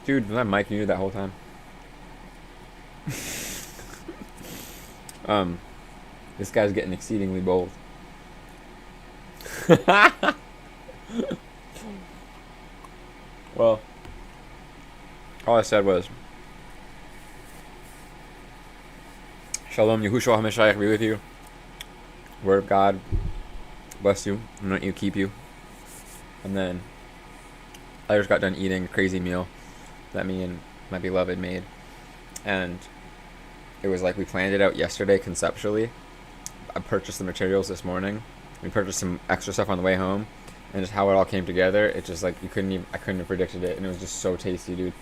Dude, was that mic muted that whole time? This guy's getting exceedingly bold. Well, all I said was, Shalom, Yahushua HaMashiach be with you. Word of God bless you, anoint you, keep you. And then I just got done eating a crazy meal that me and my beloved made. And it was like we planned it out yesterday conceptually. I purchased the materials this morning. We purchased some extra stuff on the way home. And just how it all came together, it just like I couldn't have predicted it. And it was just so tasty, dude.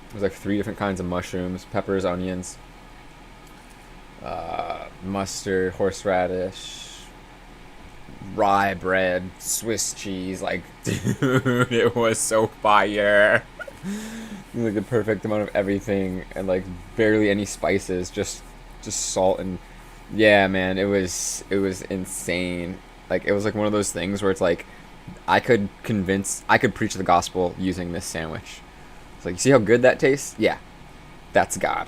It was like 3 different kinds of mushrooms, peppers, onions, mustard, horseradish, rye bread, Swiss cheese. Like, dude, it was so fire. Like the perfect amount of everything, and like barely any spices, just salt. And yeah, man, it was insane. Like, it was like one of those things where it's like I could preach the gospel using this sandwich. It's like, you see how good that tastes? Yeah, that's God.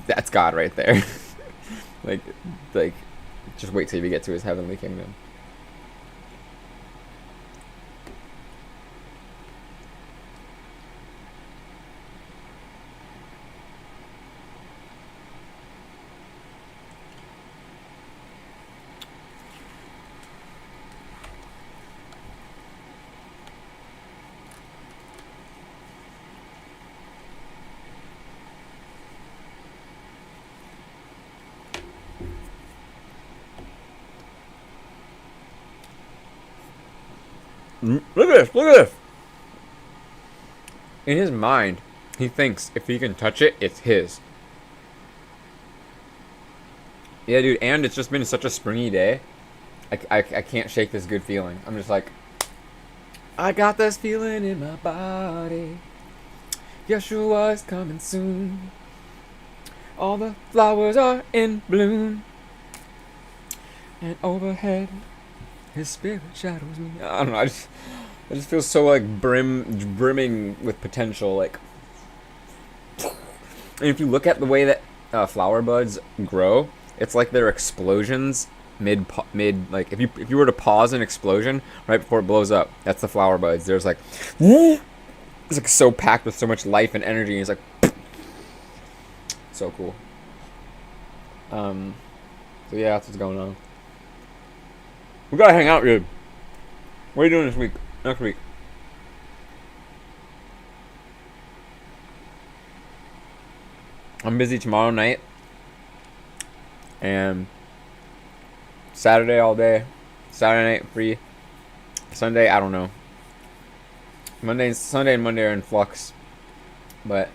That's God right there. like just wait till you get to his heavenly kingdom. Look at this! Look at this! In his mind, he thinks if he can touch it, it's his. Yeah, dude, and it's just been such a springy day. I can't shake this good feeling. I'm just like, I got this feeling in my body. Yeshua is coming soon. All the flowers are in bloom. And overhead, his spirit shadows me. I don't know. I just feel so like brimming with potential. Like, and if you look at the way that flower buds grow, it's like they're explosions mid. Like, if you were to pause an explosion right before it blows up, that's the flower buds. There's like, it's like so packed with so much life and energy. And it's like, so cool. So yeah, that's what's going on. We gotta hang out, dude. What are you doing this week? Next week? I'm busy tomorrow night. And Saturday all day. Saturday night free. Sunday, I don't know. Sunday and Monday are in flux. But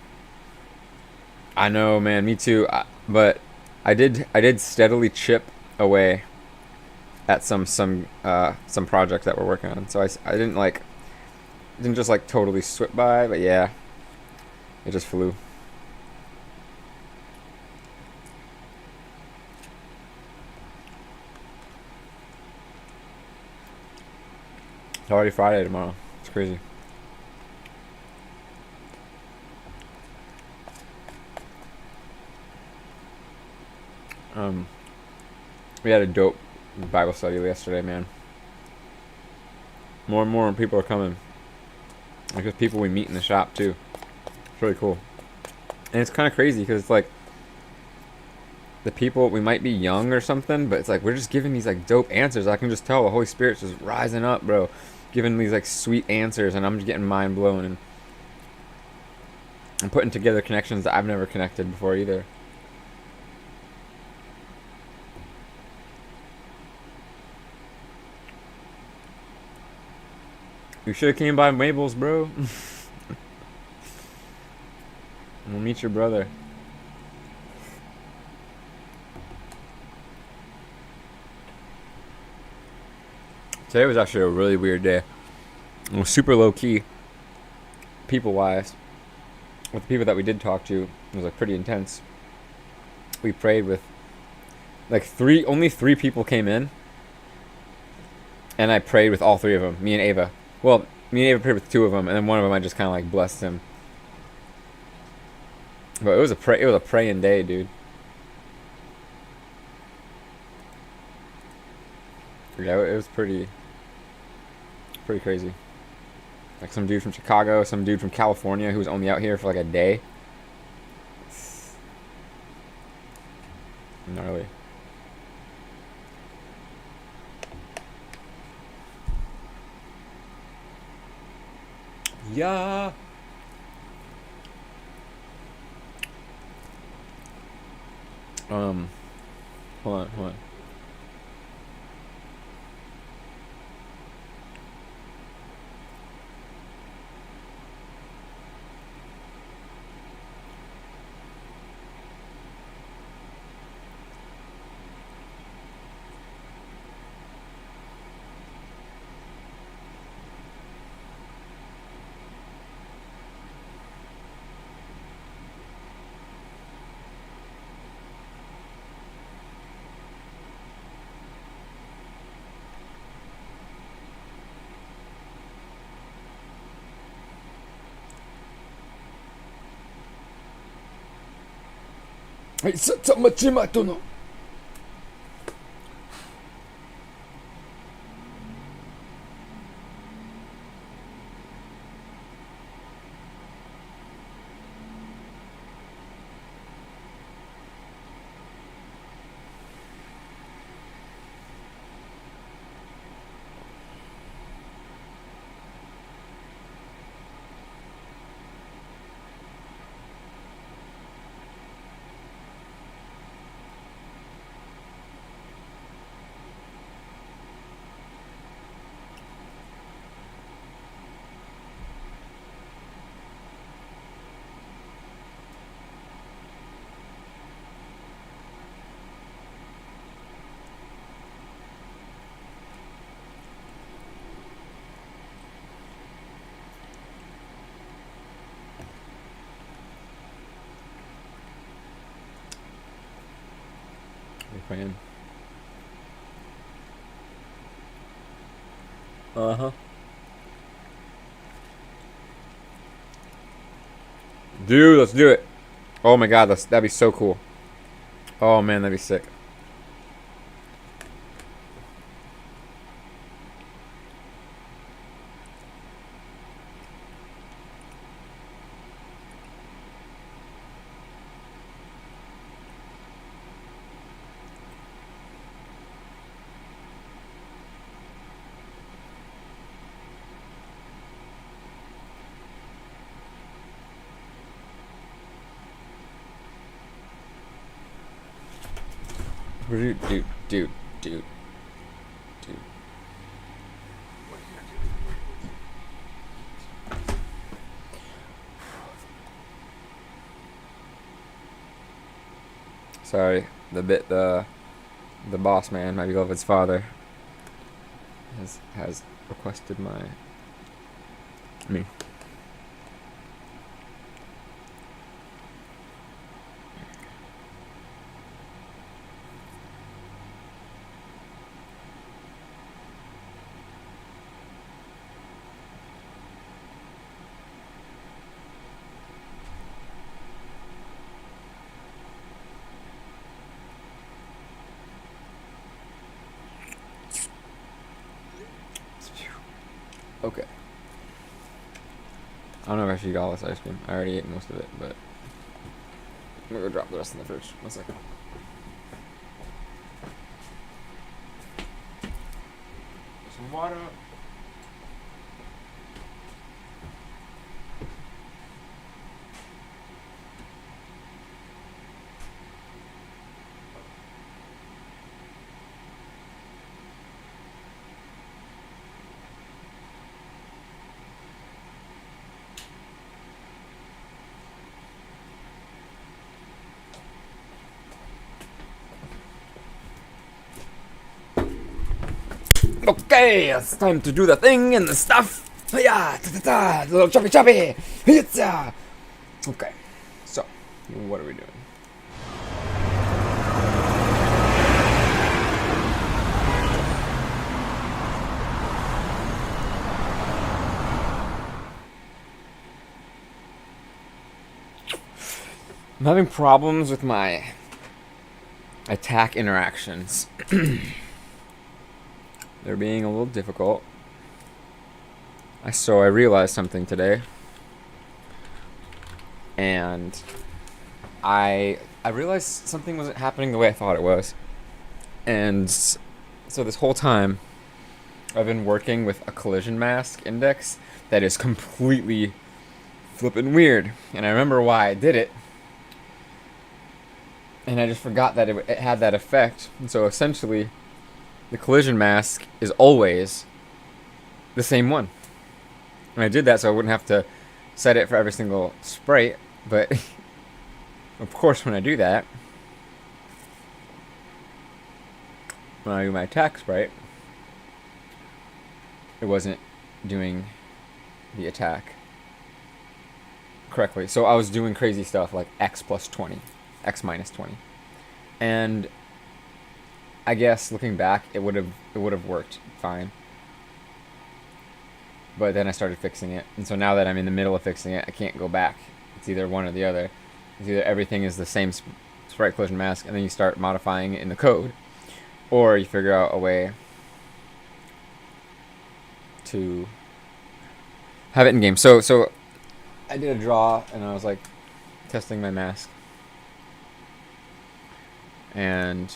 I know, man, me too. But I did steadily chip away at some project that we're working on. So I didn't just like totally slip by, but yeah, it just flew. It's already Friday tomorrow. It's crazy. We had a dope Bible study yesterday, man. More and more people are coming. Like, there's people we meet in the shop too. It's really cool. And it's kind of crazy because it's like the people, we might be young or something, but it's like we're just giving these like dope answers. I can just tell the Holy Spirit's just rising up, bro, giving these like sweet answers, and I'm just getting mind blown, and I'm putting together connections that I've never connected before either. You should have came by Mabel's, bro. We'll meet your brother. Today was actually a really weird day. It was super low key, people wise. With the people that we did talk to, it was like pretty intense. We prayed with like only three people came in, and I prayed with all 3 of them. Me and Ava. Well, me and Ava prayed with 2 of them, and then one of them I just kind of like blessed him. But it was a praying day, dude. Yeah, it was pretty crazy. Like some dude from Chicago, some dude from California who was only out here for like a day. Gnarly. Yeah. Hold on. Hey, Machima no. You're praying. Uh-huh. Dude, let's do it. Oh my god, that'd be so cool. Oh man, that'd be sick. Dude. Sorry, the boss man, my beloved's father, has requested me. Okay. I don't know if I should eat all this ice cream. I already ate most of it, but I'm gonna go drop the rest in the fridge. 1 second. Some water. Okay, it's time to do the thing and the stuff. Yeah, little choppy. Okay, so what are we doing? I'm having problems with my attack interactions. They're being a little difficult. So I realized something today. And I realized something wasn't happening the way I thought it was. And so this whole time, I've been working with a collision mask index that is completely flippin' weird. And I remember why I did it. And I just forgot that it had that effect. And so essentially, the collision mask is always the same one. And I did that so I wouldn't have to set it for every single sprite. But, of course, when I do that, when I do my attack sprite, it wasn't doing the attack correctly. So I was doing crazy stuff like X plus 20, X minus 20. And I guess looking back, it would have worked fine. But then I started fixing it. And so now that I'm in the middle of fixing it, I can't go back. It's either one or the other. It's either everything is the same sprite collision mask and then you start modifying it in the code, or you figure out a way to have it in game. So I did a draw and I was like testing my mask. And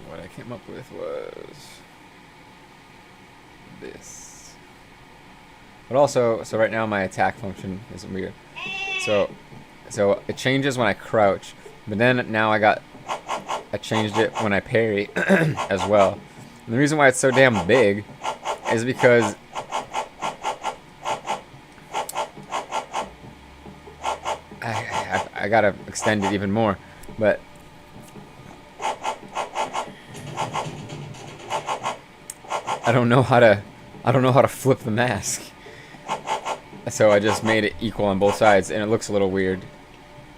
what I came up with was this. But also, so right now my attack function is weird. So it changes when I crouch, but then now I changed it when I parry as well. And the reason why it's so damn big is because I gotta extend it even more, but I don't know how to flip the mask. So I just made it equal on both sides, and it looks a little weird,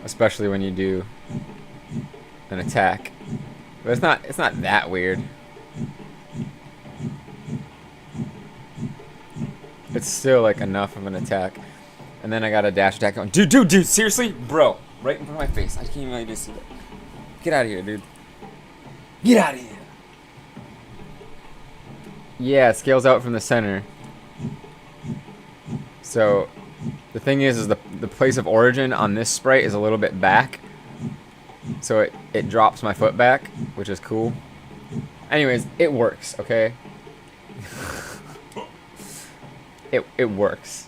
especially when you do an attack. But it's not that weird. It's still like enough of an attack. And then I got a dash attack going. Dude, seriously? Bro, right in front of my face. I can't even really see that. Get out of here, dude. Get out of here. Yeah, it scales out from the center. So the thing is the place of origin on this sprite is a little bit back. So it drops my foot back, which is cool. Anyways, it works, okay? it works.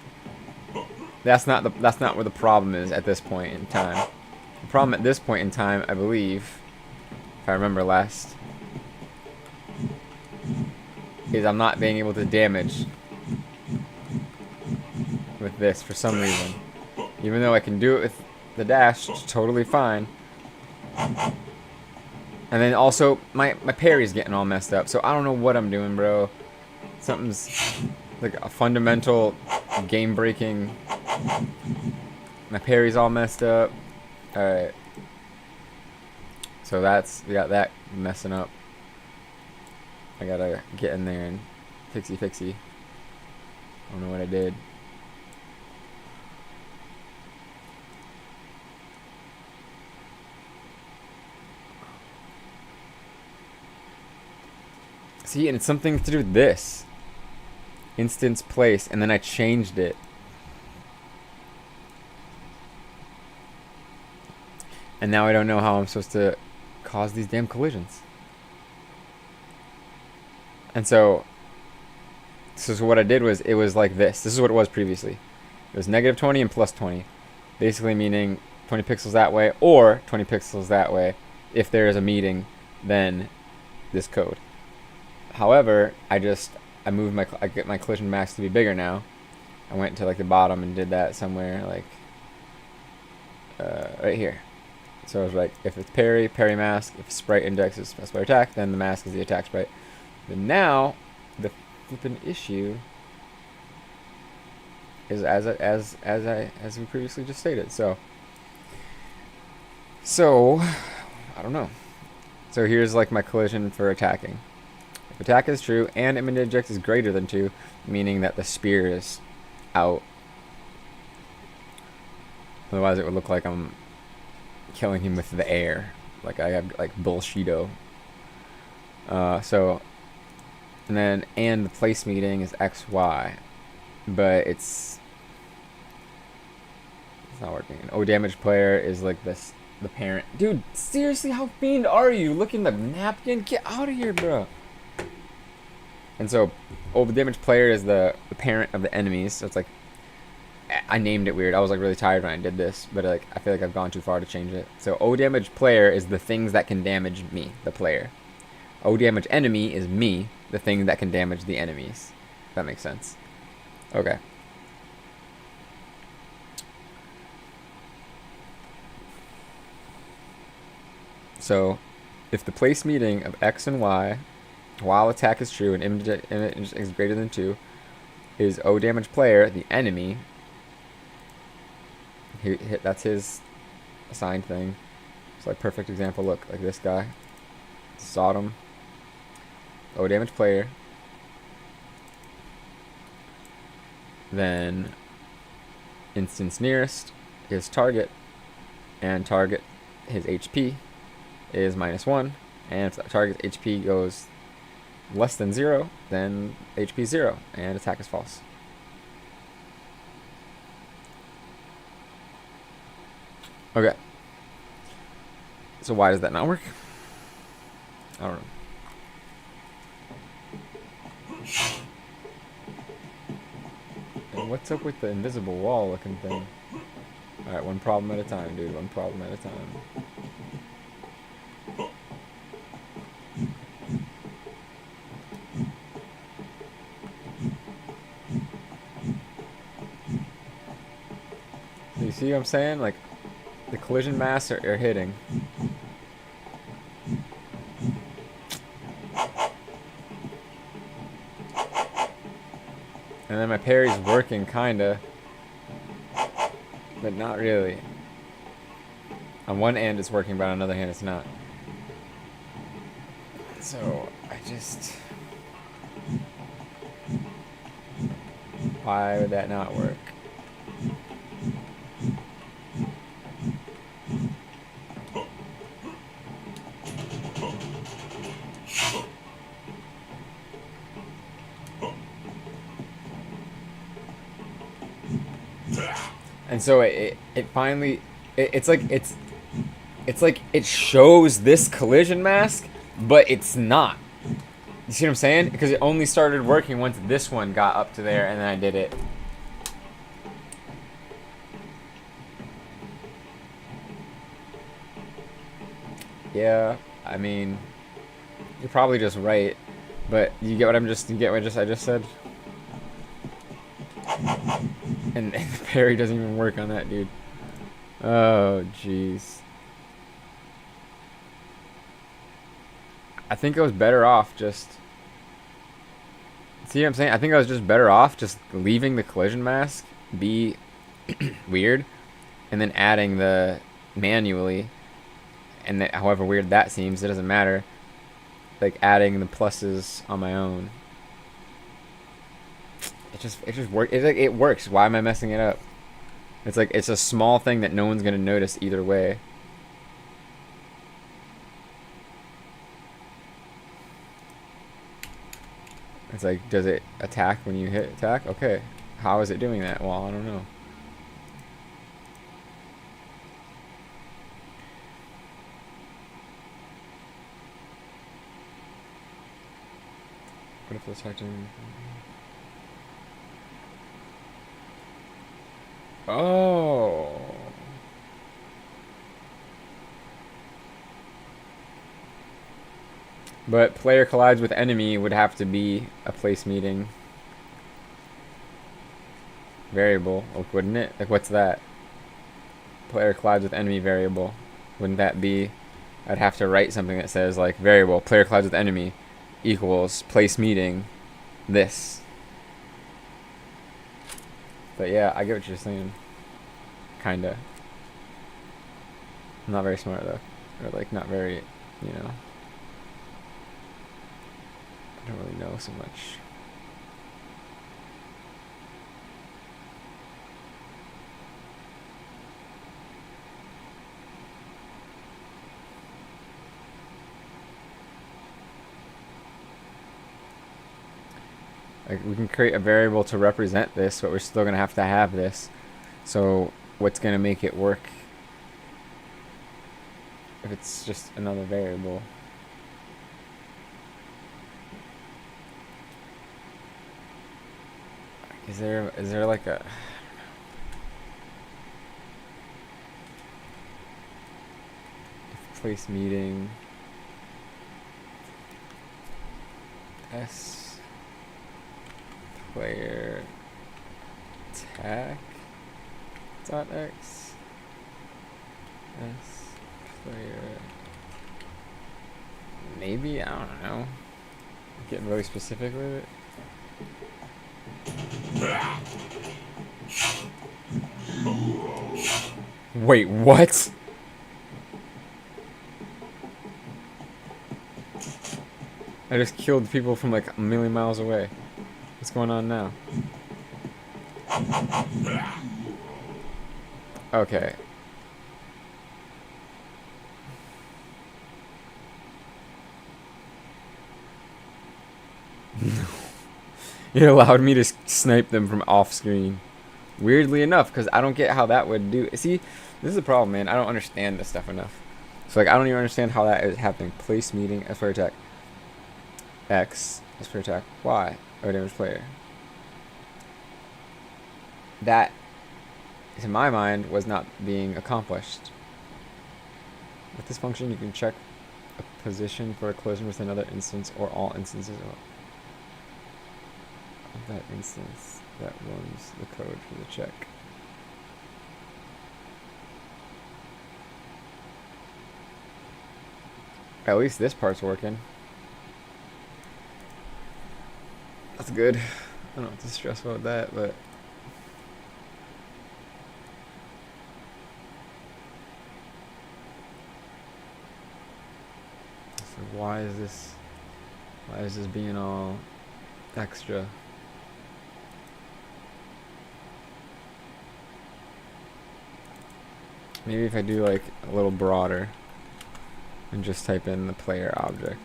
That's not where the problem is at this point in time. The problem at this point in time, I believe, if I remember last, is I'm not being able to damage with this for some reason. Even though I can do it with the dash totally fine. And then also my parry's getting all messed up, so I don't know what I'm doing, bro. Something's like a fundamental game breaking. My parry's all messed up. Alright. So we got that messing up. I gotta get in there and fixy. I don't know what I did. See, and it's something to do with this. Instance place, and then I changed it. And now I don't know how I'm supposed to cause these damn collisions. And so what I did was, it was like this. This is what it was previously. It was negative 20 and plus 20. Basically meaning 20 pixels that way, or 20 pixels that way. If there is a meeting, then this code. However, I moved I get my collision max to be bigger now. I went to like the bottom and did that somewhere like right here. So I was like, if it's parry mask. If sprite index is sprite attack, then the mask is the attack sprite. But now the flipping issue is as we previously just stated. So I don't know. So here's like my collision for attacking. If attack is true and imminent eject is greater than 2, meaning that the spear is out, Otherwise, it would look like I'm killing him with the air. Like I have like bullshido. So, and the place meeting is XY, but it's not working. O damage player is like this, the parent. Dude, seriously, how fiend are you? Look in the napkin. Get out of here, bro. And so, O damage player is the parent of the enemies. So it's like, I named it weird. I was like really tired when I did this, but like I feel like I've gone too far to change it. So O damage player is the things that can damage me, the player. O damage enemy is me, the thing that can damage the enemies. If that makes sense. Okay. So, if the place meeting of X and Y, while attack is true and image is greater than 2, is O damage player, the enemy. That's his assigned thing. It's like perfect example. Look, like this guy, Sodom. O damage player. Then instance nearest is target, and target his HP is -1, and if target's HP goes less than 0, then HP is 0, and attack is false. Okay. So why does that not work? I don't know. And what's up with the invisible wall looking thing? Alright, one problem at a time, dude. One problem at a time. You see what I'm saying? Like, the collision masks are hitting. And then my parry's working, kinda. But not really. On one hand it's working, but on another hand it's not. So, I just... Why would that not work? And so it finally it's like it shows this collision mask, but it's not. You see what I'm saying? Because it only started working once this one got up to there, and then I did it. Yeah, I mean, you're probably just right, but you get what you get what I just said. And the parry doesn't even work on that, dude. Oh, jeez. I think I was better off just... See what I'm saying? I think I was just better off just leaving the collision mask be weird, and then adding the manually, and however weird that seems, it doesn't matter. Like adding the pluses on my own. It just works. It's like it works. Why am I messing it up? It's like it's a small thing that no one's gonna notice either way. It's like, does it attack when you hit attack? Okay. How is it doing that? Well, I don't know. What if it's attacking? Oh. But player collides with enemy would have to be a place meeting variable, wouldn't it? Like, what's that? Player collides with enemy variable. Wouldn't that be... I'd have to write something that says, like, variable, player collides with enemy equals place meeting this. But yeah, I get what you're saying. Kinda. Not very smart, though. Or, like, not very, you know... I don't really know so much. Like, we can create a variable to represent this, but we're still going to have this. So what's going to make it work if it's just another variable? Is there like a... if place meeting s player tag dot x s player, maybe, I don't know, getting really specific with it. Wait, what? I just killed people from like a million miles away. What's going on now? Okay. It allowed me to snipe them from off screen. Weirdly enough, because I don't get how that would do. See, this is the problem, man. I don't understand this stuff enough. So like, I don't even understand how that is happening. Place meeting, S player attack. X, S player attack. Y, O damage player. That, in my mind, was not being accomplished. With this function, you can check a position for a collision with another instance or all instances of that instance that runs the code for the check. At least this part's working. That's good. I don't have to stress about that, but so why is this being all extra? Maybe if I do like a little broader and just type in the player object.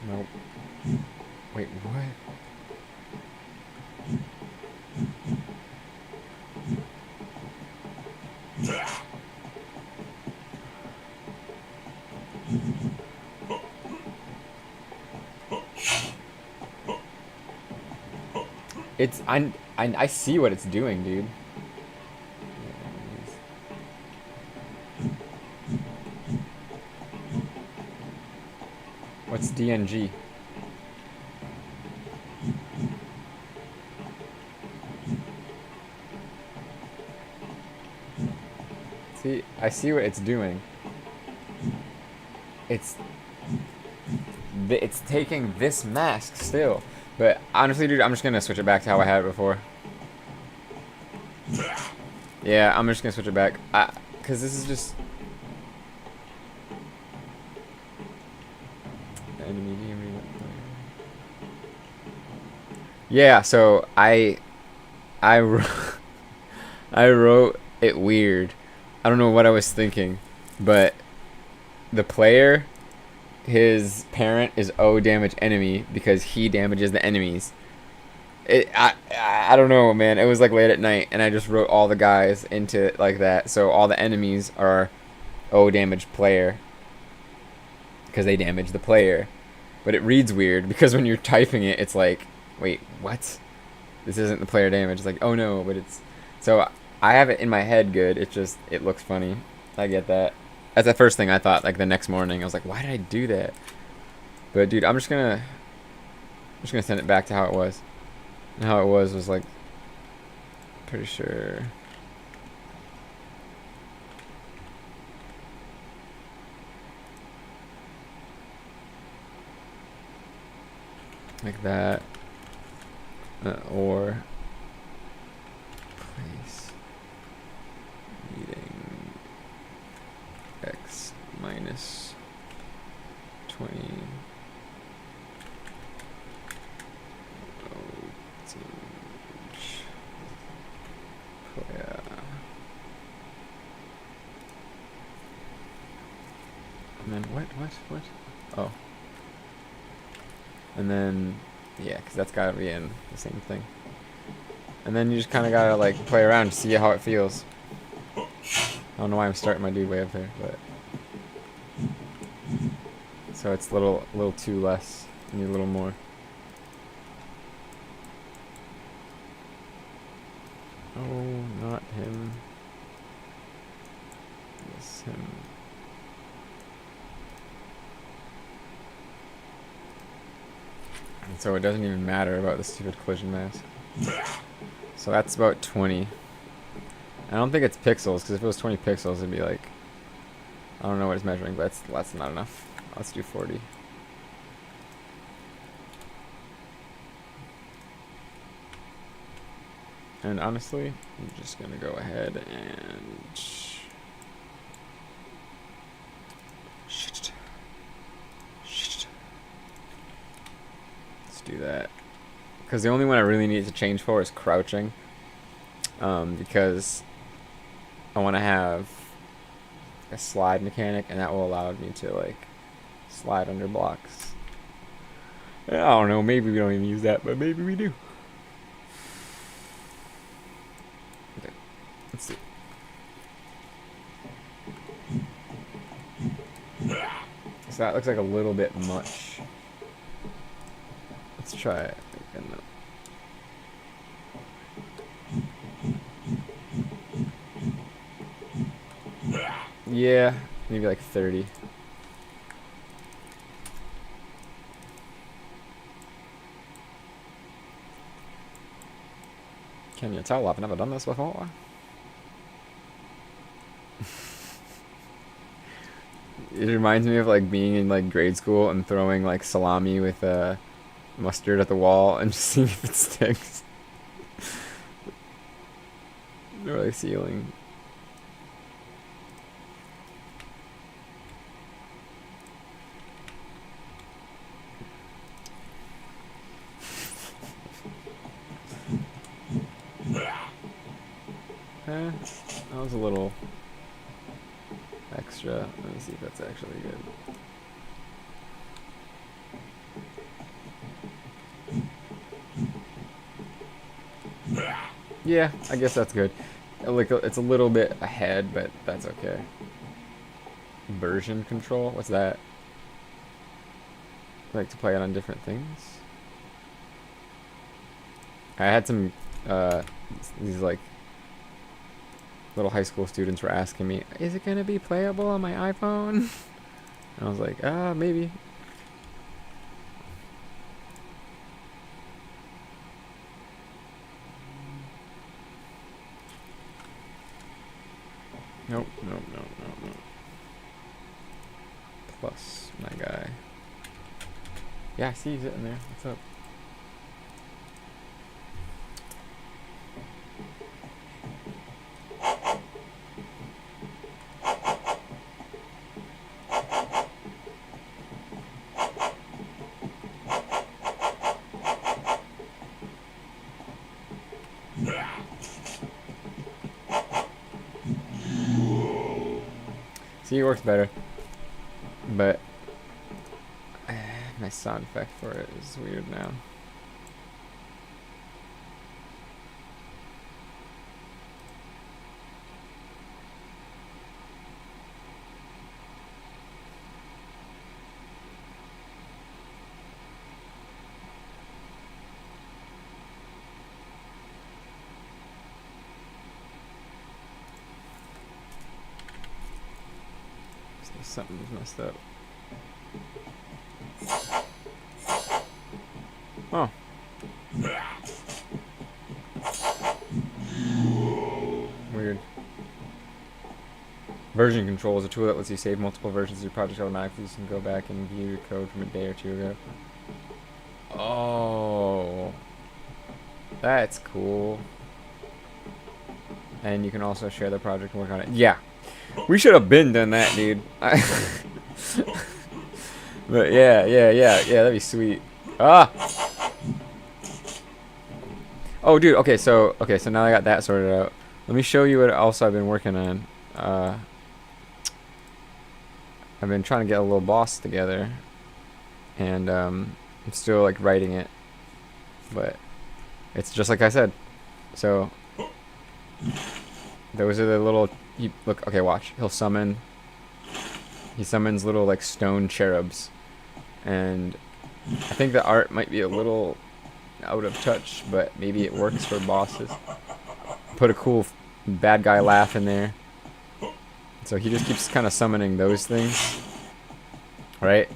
Nope. Wait, what? It's I see what it's doing, dude. What's DNG? See, I see what it's doing. It's taking this mask still. But honestly, dude, I'm just gonna switch it back to how I had it before. Yeah, I'm just gonna switch it back. Cause this is just yeah. So I wrote it weird. I don't know what I was thinking, but the player, his parent is O damage enemy because he damages the enemies. I don't know, man. It was like late at night, and I just wrote all the guys into it like that. So all the enemies are O damage player because they damage the player. But it reads weird because when you're typing it, it's like, wait, what? This isn't the player damage. It's like, oh no, but it's... So I have it in my head good. It looks funny. I get that. That's the first thing I thought, like the next morning. I was like, why did I do that? But dude, I'm just gonna send it back to how it was. And how it was like, pretty sure. Like that. Or place meeting x minus 20 What? Oh. And then, yeah, because that's got to be in the same thing. And then you just kind of got to, like, play around to see how it feels. I don't know why I'm starting my dude way up there, but... So it's a little too less. I need a little more. Oh, not him. Yes, him. And so it doesn't even matter about the stupid collision mask. So that's about 20. I don't think it's pixels, because if it was 20 pixels, it'd be like... I don't know what it's measuring, but that's not enough. Let's do 40. And honestly, I'm just going to go ahead and... Shit. Let's do that. Because the only one I really need to change for is crouching. Because I want to have a slide mechanic, and that will allow me to, like, slide under blocks. I don't know, maybe we don't even use that, but maybe we do. Okay, let's see. So that looks like a little bit much. Let's try it again. Yeah, maybe like 30. Can you tell I've never done this before? It reminds me of like being in like grade school and throwing like salami with mustard at the wall and just seeing if it sticks. Or like ceiling. That was a little extra. Let me see if that's actually good. Yeah, I guess that's good. Like it's a little bit ahead, but that's okay. Version control? What's that? I like to play it on different things. I had some these like little high school students were asking me, is it gonna be playable on my iPhone? And I was like, maybe. Nope. Plus my guy. Yeah, I see he's sitting there. What's up? See, it works better, but my sound effect for it is weird now. Something's messed up. Oh. Weird. Version control is a tool that lets you save multiple versions of your project automatically, so you can go back and view your code from a day or two ago. Oh. That's cool. And you can also share the project and work on it. Yeah. We should have been done that, dude. But yeah, that'd be sweet. Oh, dude. Okay, so now I got that sorted out. Let me show you what else I've been working on. I've been trying to get a little boss together, and I'm still like writing it, but it's just like I said. So those are the little. Look, okay, watch. He summons little like stone cherubs, and I think the art might be a little out of touch, but maybe it works for bosses. Put a cool bad guy laugh in there. So he just keeps kind of summoning those things, right?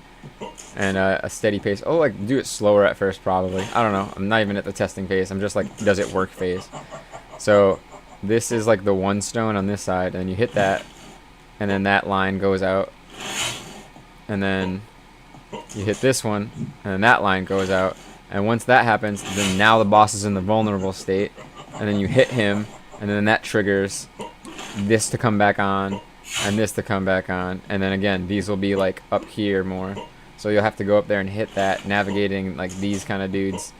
And a steady pace. Oh, like do it slower at first, probably. I don't know. I'm not even at the testing phase. I'm just like, does it work phase. So this is like the one stone on this side, and you hit that, and then that line goes out, and then you hit this one, and then that line goes out. And once that happens, then now the boss is in the vulnerable state, and then you hit him, and then that triggers this to come back on, and this to come back on, and then again these will be like up here more, so you'll have to go up there and hit that, navigating like these kind of dudes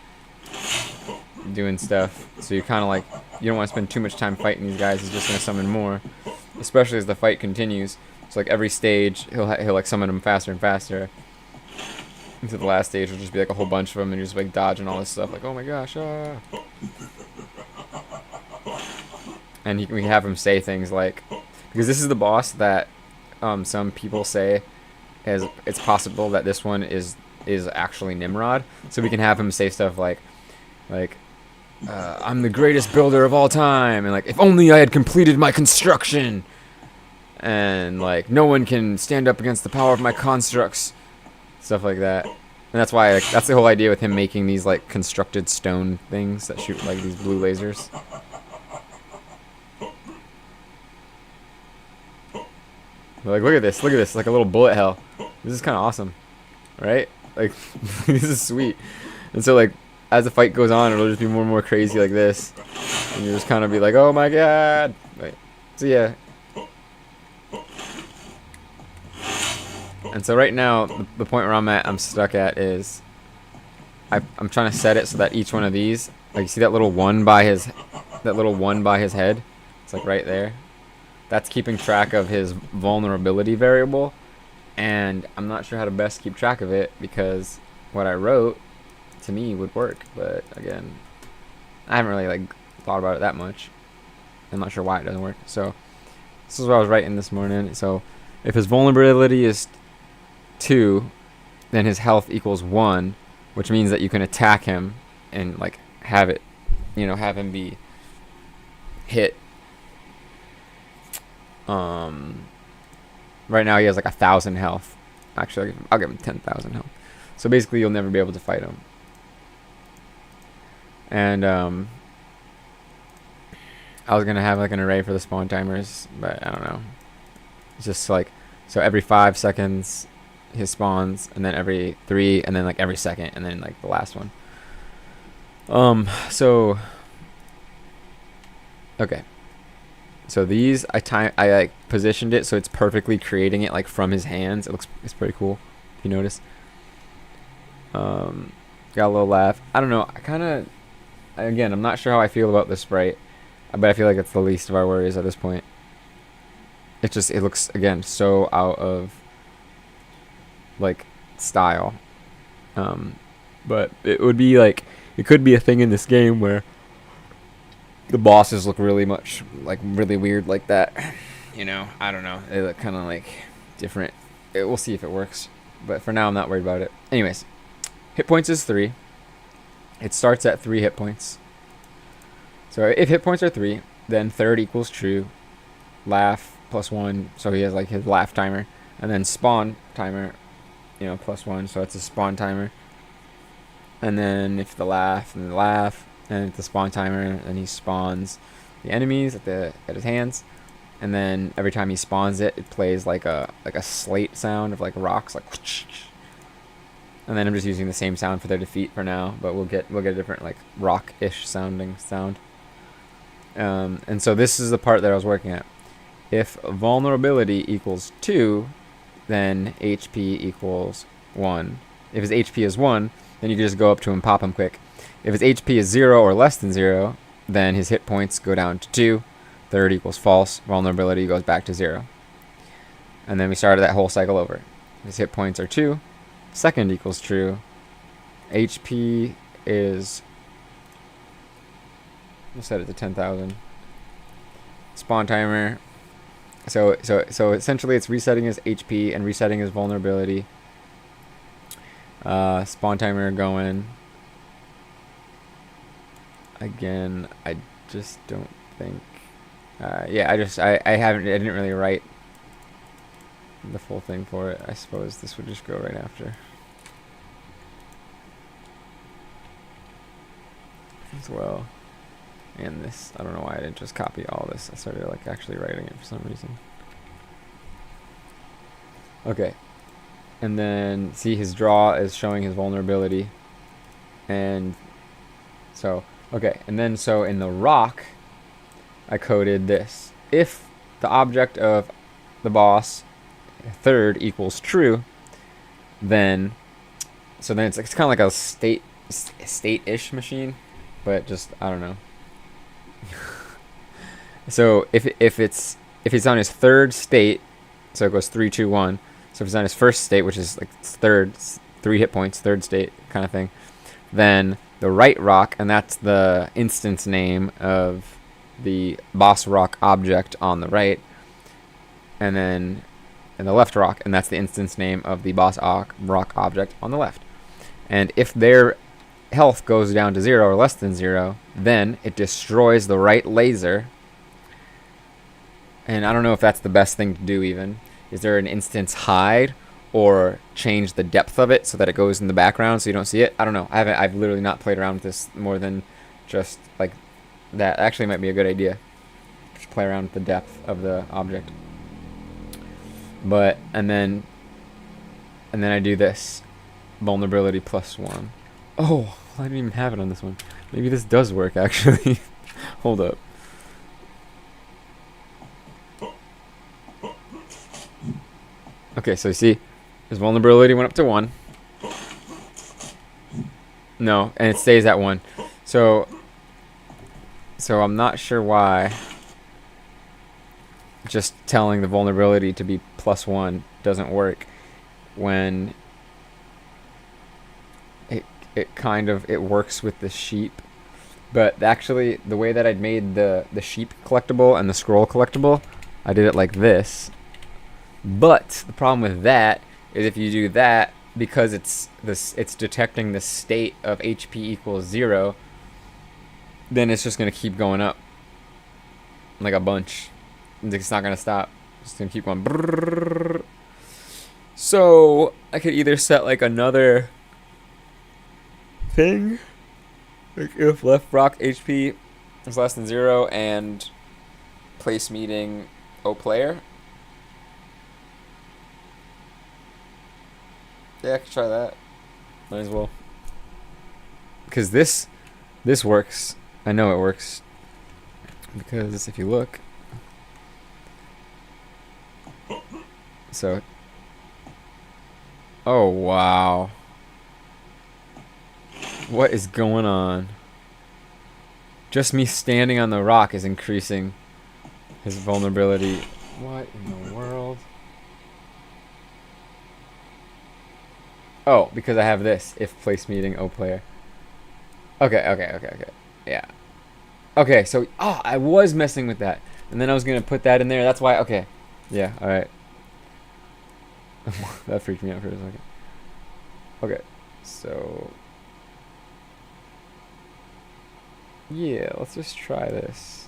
doing stuff. So you kind of like, you don't want to spend too much time fighting these guys. He's just going to summon more, especially as the fight continues. So like every stage he'll like summon them faster and faster, into the last stage will just be like a whole bunch of them, and you're just like dodging all this stuff like, oh my gosh, ah. And we have him say things like, because this is the boss that some people say it's possible that this one is actually Nimrod. So we can have him say stuff like I'm the greatest builder of all time, and like, if only I had completed my construction, and like, no one can stand up against the power of my constructs, stuff like that. And that's why, like, that's the whole idea with him making these like constructed stone things that shoot like these blue lasers. Like, look at this, like a little bullet hell. This is kind of awesome, right? Like, this is sweet. And so, like, as the fight goes on, it'll just be more and more crazy like this, and you just kind of be like, oh my god. Right. So yeah. And so right now, the point where I'm stuck at is, I'm trying to set it so that each one of these, like, you see that little one by his head? It's like right there. That's keeping track of his vulnerability variable, and I'm not sure how to best keep track of it, because what I wrote to me would work, but again, I haven't really like thought about it that much. I'm not sure why it doesn't work. So this is what I was writing this morning. So if his vulnerability is 2, then his health equals 1, which means that you can attack him and like have it, have him be hit. Right now he has like 1,000 health. Actually, I'll give him 10,000 health. So basically, you'll never be able to fight him. And I was gonna have like an array for the spawn timers, but I don't know. It's just like, so every 5 seconds his spawns, and then every 3, and then like every second, and then like the last one. So okay. So these, I like positioned it so it's perfectly creating it like from his hands. It's pretty cool, if you notice. Got a little laugh. I don't know. Again, I'm not sure how I feel about this sprite, but I feel like it's the least of our worries at this point. It looks, again, so out of like style. But it would be like, it could be a thing in this game where the bosses look really weird like that. I don't know. They look kind of like different. We'll see if it works. But for now, I'm not worried about it. Anyways, hit points is 3. It starts at 3 hit points. So if hit points are 3, then third equals true. Laugh +1, so he has like his laugh timer. And then spawn timer, +1, so it's a spawn timer. And then if the laugh, then the laugh. And at the spawn timer, then he spawns the enemies at his hands, and then every time he spawns it plays like a slate sound of like rocks, like. And then I'm just using the same sound for their defeat for now, but we'll get a different like rock-ish sounding sound. And so this is the part that I was working at. If vulnerability equals 2, then HP equals 1. If his HP is 1, then you can just go up to him, pop him quick. If his HP is 0 or less than 0, then his hit points go down to 2. Third equals false. Vulnerability goes back to 0. And then we started that whole cycle over. His hit points are 2. Second equals true. HP is... we'll set it to 10,000. Spawn timer. So essentially it's resetting his HP and resetting his vulnerability. Spawn timer going. Again, I just don't think... yeah, I didn't really write the full thing for it. I suppose this would just go right after. As well. And this, I don't know why I didn't just copy all this. I started like actually writing it for some reason. Okay. And then see his draw is showing his vulnerability. And so, okay. And then so in the rock, I coded this. If the object of the boss third equals true, then it's kind of like a state-ish machine, but just I don't know. So if it's on his third state, so it goes 3, 2, 1. So if it's on his first state, which is like third, 3 hit points, third state kind of thing, then the right rock, and that's the instance name of the boss rock object on the right, and then the left rock, and that's the instance name of the boss rock object on the left. And if their health goes down to 0 or less than 0, then it destroys the right laser. And I don't know if that's the best thing to do even. Is there an instance hide or change the depth of it so that it goes in the background so you don't see it? I don't know. I've literally not played around with this more than just like that. Actually might be a good idea. Just play around with the depth of the object. But and then I do this. Vulnerability +1. Oh, I didn't even have it on this one. Maybe this does work actually. Hold up. Okay, so you see, his vulnerability went up to 1. No, and it stays at 1. So I'm not sure why just telling the vulnerability to be +1 doesn't work when it works with the sheep. But actually, the way that I'd made the sheep collectible and the scroll collectible, I did it like this. But the problem with that is if you do that, because it's detecting the state of HP equals 0, then it's just gonna keep going up like a bunch. It's not gonna stop. It's gonna keep going. Brrrr. So I could either set like another thing, like if left rock HP is less than 0 and place meeting O player. Yeah, I could try that. Might as well. Because this works. I know it works. Because if you look. So. Oh, wow. What is going on? Just me standing on the rock is increasing his vulnerability. What in the world? Oh, because I have this. If place meeting O player. Okay. Yeah. Okay, so I was messing with that. And then I was gonna put that in there. That's why okay. Yeah, alright. That freaked me out for a second. Okay. So yeah, let's just try this.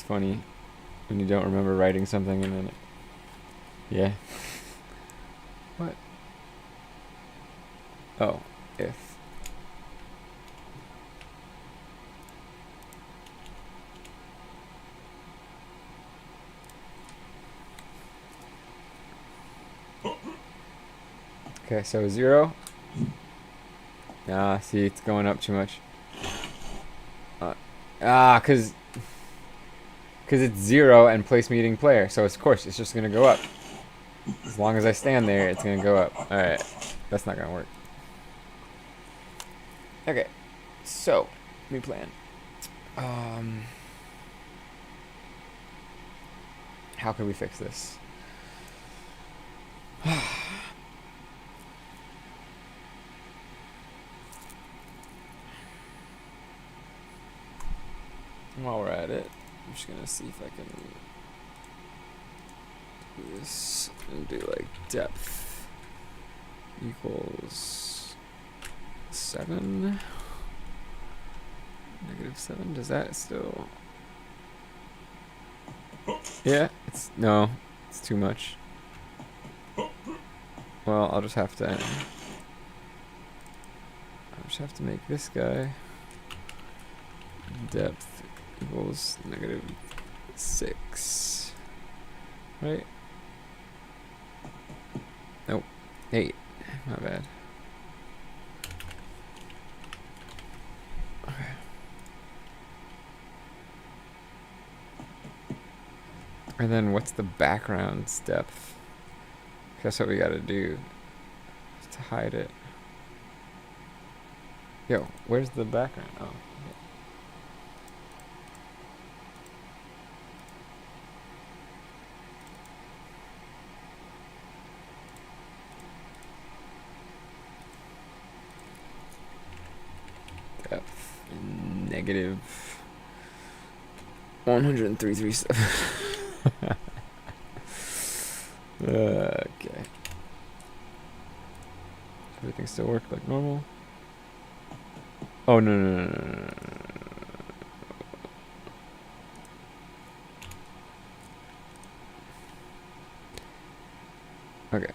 Funny when you don't remember writing something and then yeah. What? Oh, if okay, so 0. See, it's going up too much. Because it's 0 and place meeting player, so of course it's just gonna go up. As long as I stand there, it's gonna go up. Alright. That's not gonna work. Okay. So, new plan. How can we fix this? While we're at it, I'm just gonna see if I can do this and do like depth equals 7. -7. Does that still? Yeah, no, it's too much. Well, I'll just have to make this guy depth equals -6. Right? Nope. 8. My bad. Okay. And then what's the background's depth? That's what we gotta do to hide it. Yo, where's the background? Oh. Depth -103.37. Okay. Everything still worked like normal. Oh no. Okay.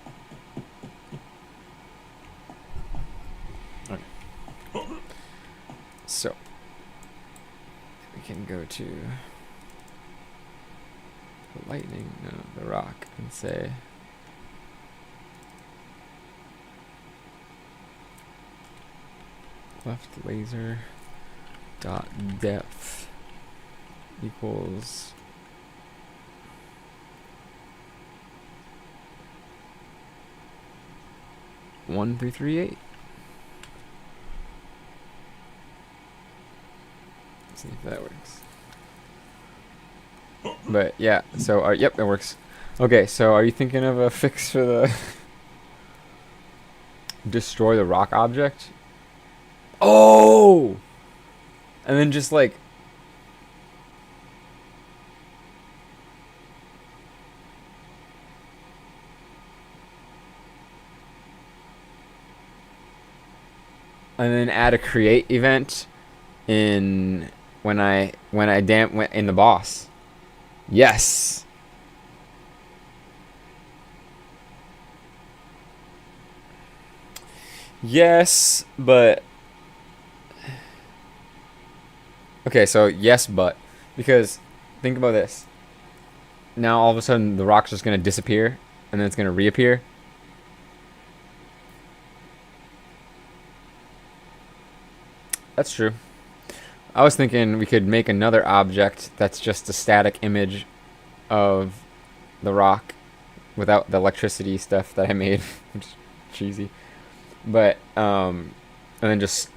So we can go to the lightning, no, the rock, and say left laser dot depth equals (1,338). See if that works. But yeah, so yep, that works. Okay, so are you thinking of a fix for the destroy the rock object? Oh! And then just like and then add a create event in when I in the boss. Yes. Yes, but okay, so yes, but because think about this. Now all of a sudden the rock's just gonna disappear and then it's gonna reappear. That's true. I was thinking we could make another object that's just a static image of the rock without the electricity stuff that I made, which is cheesy. But and then just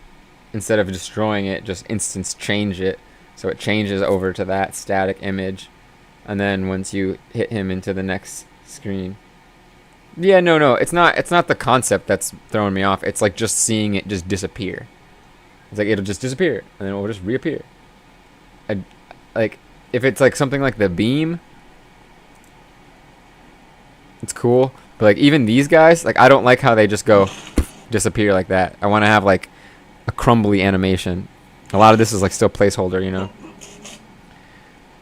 instead of destroying it, just instance change it so it changes over to that static image, and then once you hit him into the next screen. Yeah, no, it's not the concept that's throwing me off. It's like just seeing it just disappear. It's like it'll just disappear and then it'll just reappear. Like if it's like something like the beam, it's cool. But like even these guys, like I don't like how they just go disappear like that. I want to have like a crumbly animation. A lot of this is like still placeholder, you know.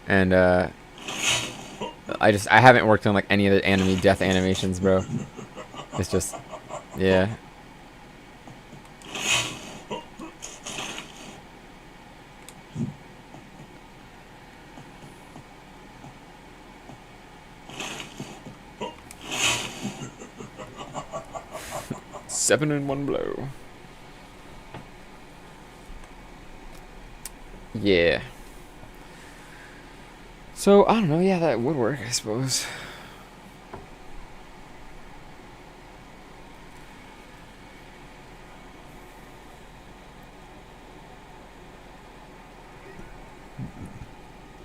And I haven't worked on like any of the enemy death animations, bro. It's just yeah. Seven in one blow. Yeah. So, I don't know. Yeah, that would work, I suppose.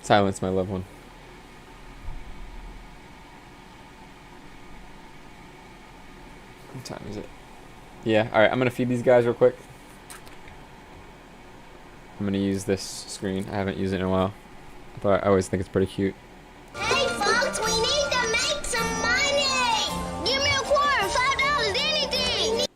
Silence my loved one. What time is it? Yeah, alright, I'm gonna feed these guys real quick. I'm gonna use this screen. I haven't used it in a while, but I always think it's pretty cute. Hey folks, we need to make some money! Give me a quarter, $5, anything!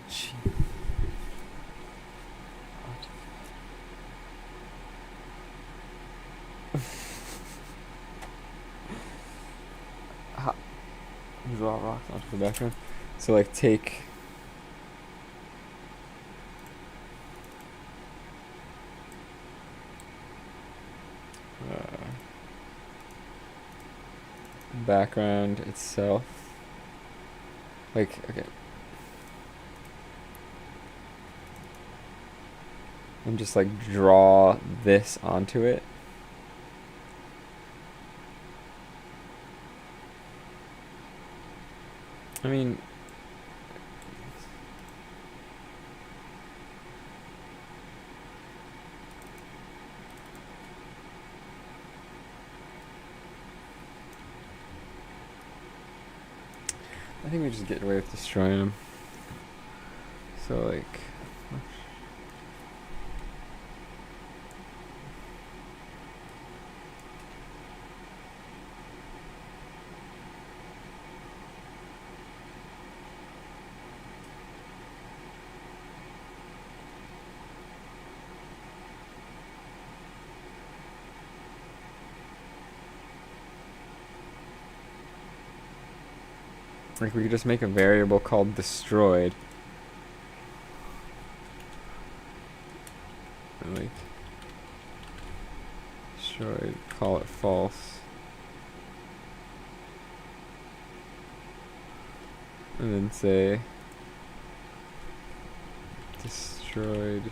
Gee. Draw rocks onto the background. So like take background itself. Like, okay. And just like draw this onto it. I mean, I think we just get away with destroying them. So like, we could just make a variable called destroyed. And like, destroyed, call it false. And then say destroyed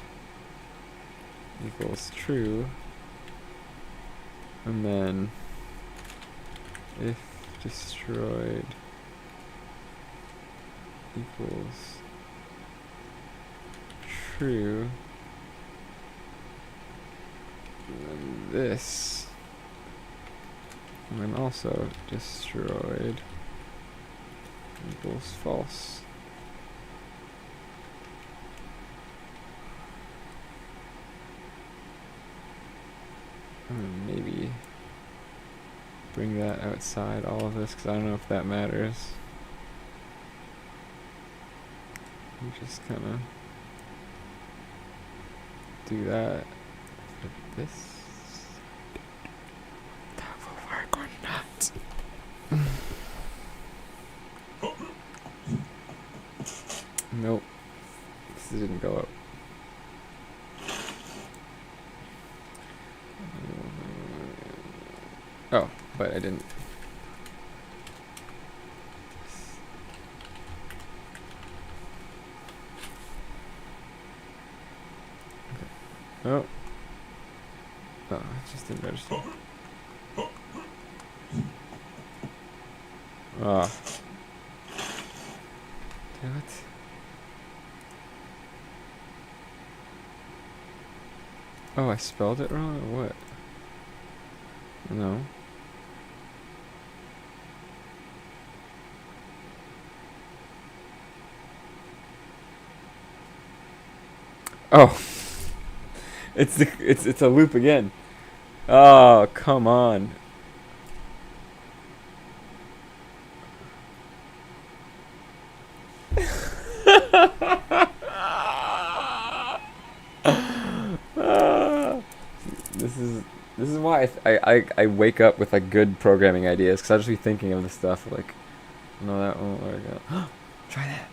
equals true. And then if destroyed equals true, then this, and then also destroyed equals false. And then maybe bring that outside all of this, because I don't know if that matters. We just kind of do that with this. That will work or not. Nope. This didn't go up. Oh, but I didn't. Oh. Oh, it just didn't register. Ah. Damn it. Oh, I spelled it wrong or what? No. Oh. It's a loop again. Oh, come on. This is why I wake up with like good programming ideas, because I'll just be thinking of the stuff like, no, that won't work out. Try that.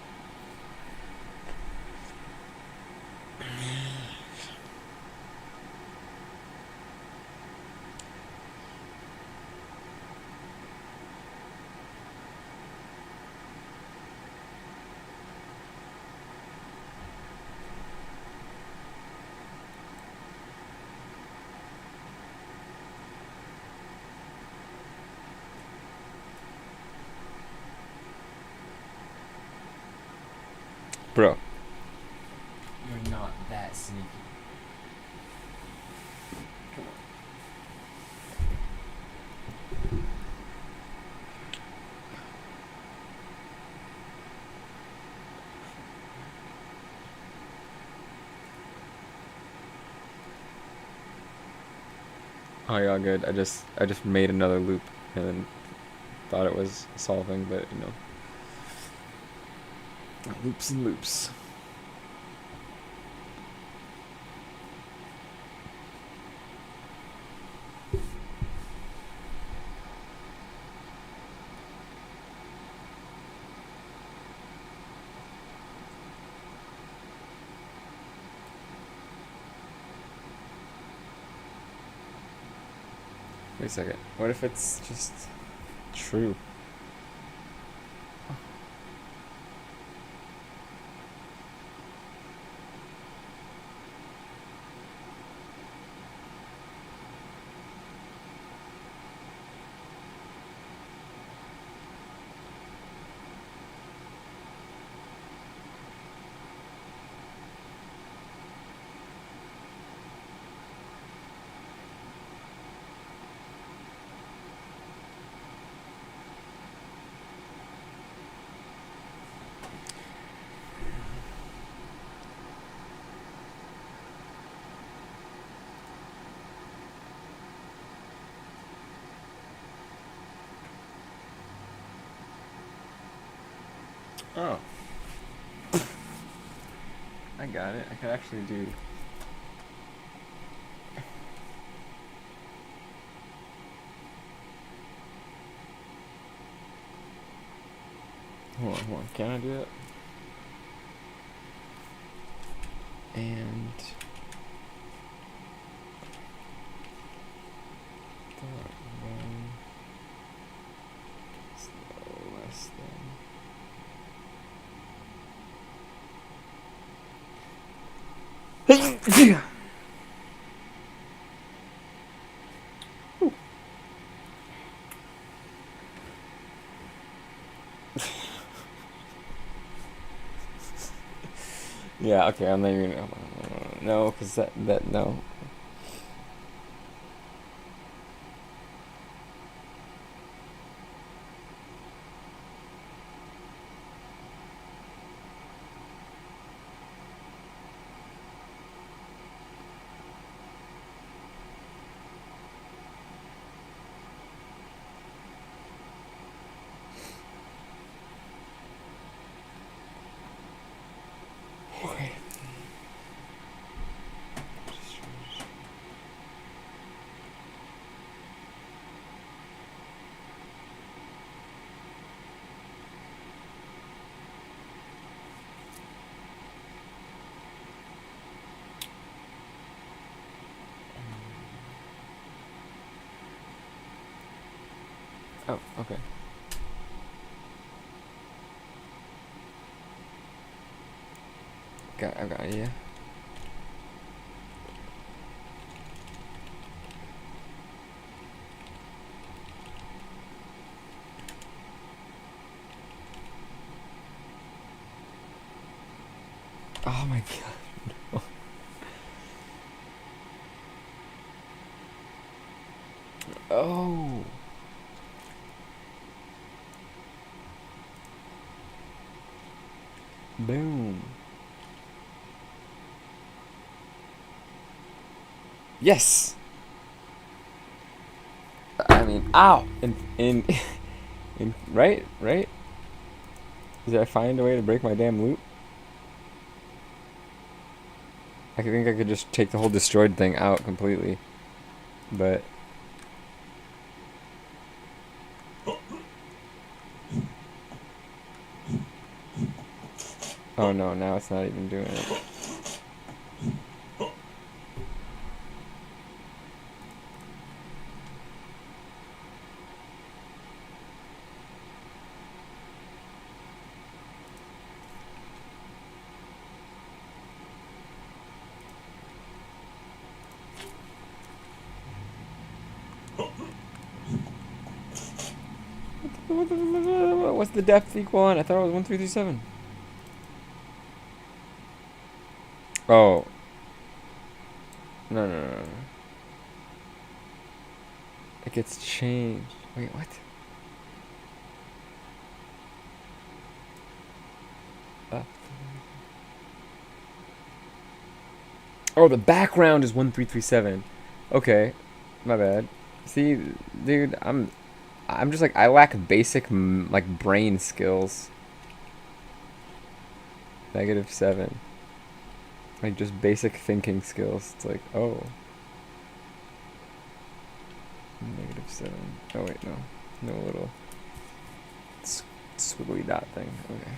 Bro. You're not that sneaky. Come on. Oh, you're all good. I just made another loop and then thought it was solving, but you know. Loops and loops. Wait a second. What if it's just true? Oh. I got it. I could actually do... Hold on. Can I do it? And... One less than... Yeah, okay, I'm not even gonna... No, because that, no. Okay. Oh, okay. I got it, yeah. Oh my god. Oh. Boom. Yes. I mean, ow. In right. Did I find a way to break my damn loop? I think I could just take the whole destroyed thing out completely, but. Oh no! Now it's not even doing it. What's the depth equal on? I thought it was 1337. Oh. No. It gets changed. Wait, what? Oh, the background is 1337. Okay, my bad. See, dude, I'm just like I lack basic like brain skills. -7. Like just basic thinking skills. It's like, oh. -7. Oh wait, no. No little squiggly dot thing. Okay.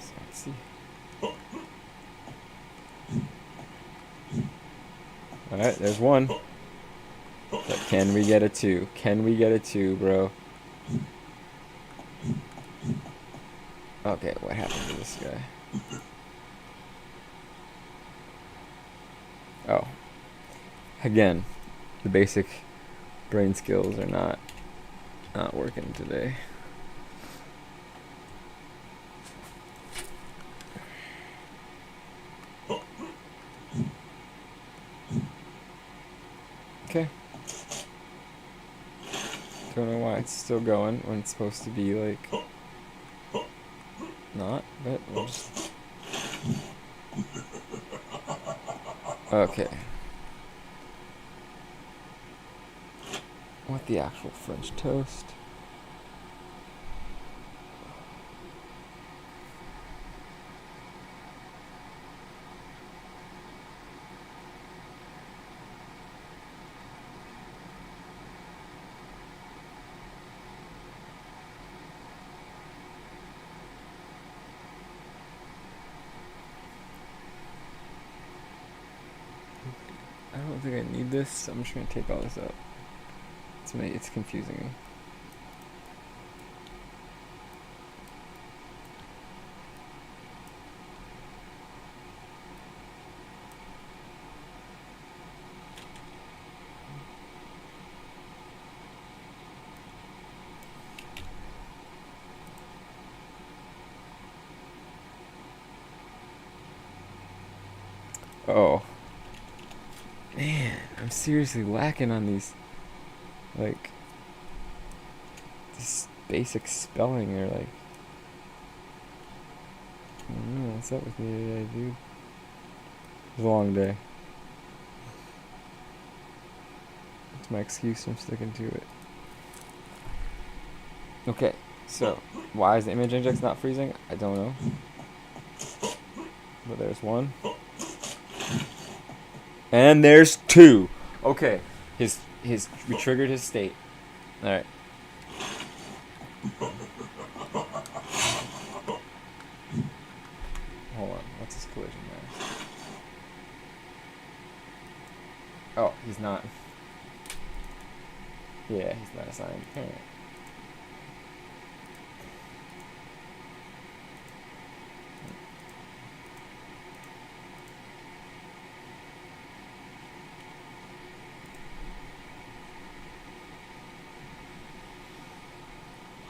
So let's see. Alright, there's one. But can we get a 2? Can we get a 2, bro? Okay, what happened to this guy? Oh. Again, the basic brain skills are not working today. Okay. Don't know why it's still going when it's supposed to be like not, but we'll just... Okay. What the actual French toast? I don't think I need this, so I'm just gonna take all this out. It's confusing me. Oh. Man, I'm seriously lacking on these, like, this basic spelling or like, I don't know, what's up with me today, dude? It was a long day. That's my excuse, I'm sticking to it. Okay, so, why is the image index not freezing? I don't know. But there's 1. And there's 2. Okay, we triggered his state. Alright. Hold on, what's this collision there? Oh, he's not. Yeah, he's not assigned parent.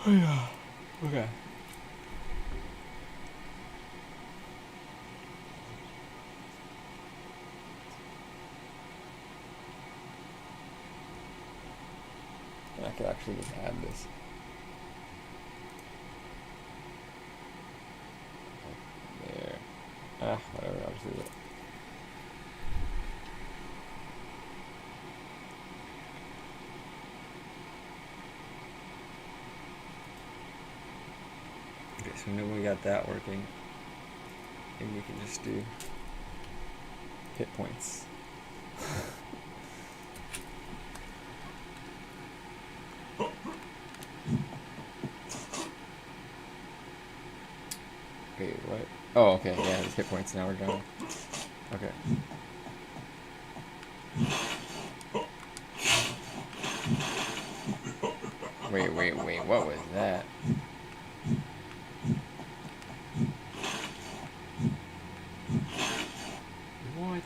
Oh yeah. Okay. I could actually just add this. There. Whatever, I'll just leave it. Okay, so now we got that working. And we can just do hit points. Wait, what? Oh, okay, yeah, it's hit points, now we're done. Okay. Wait, what was that? What?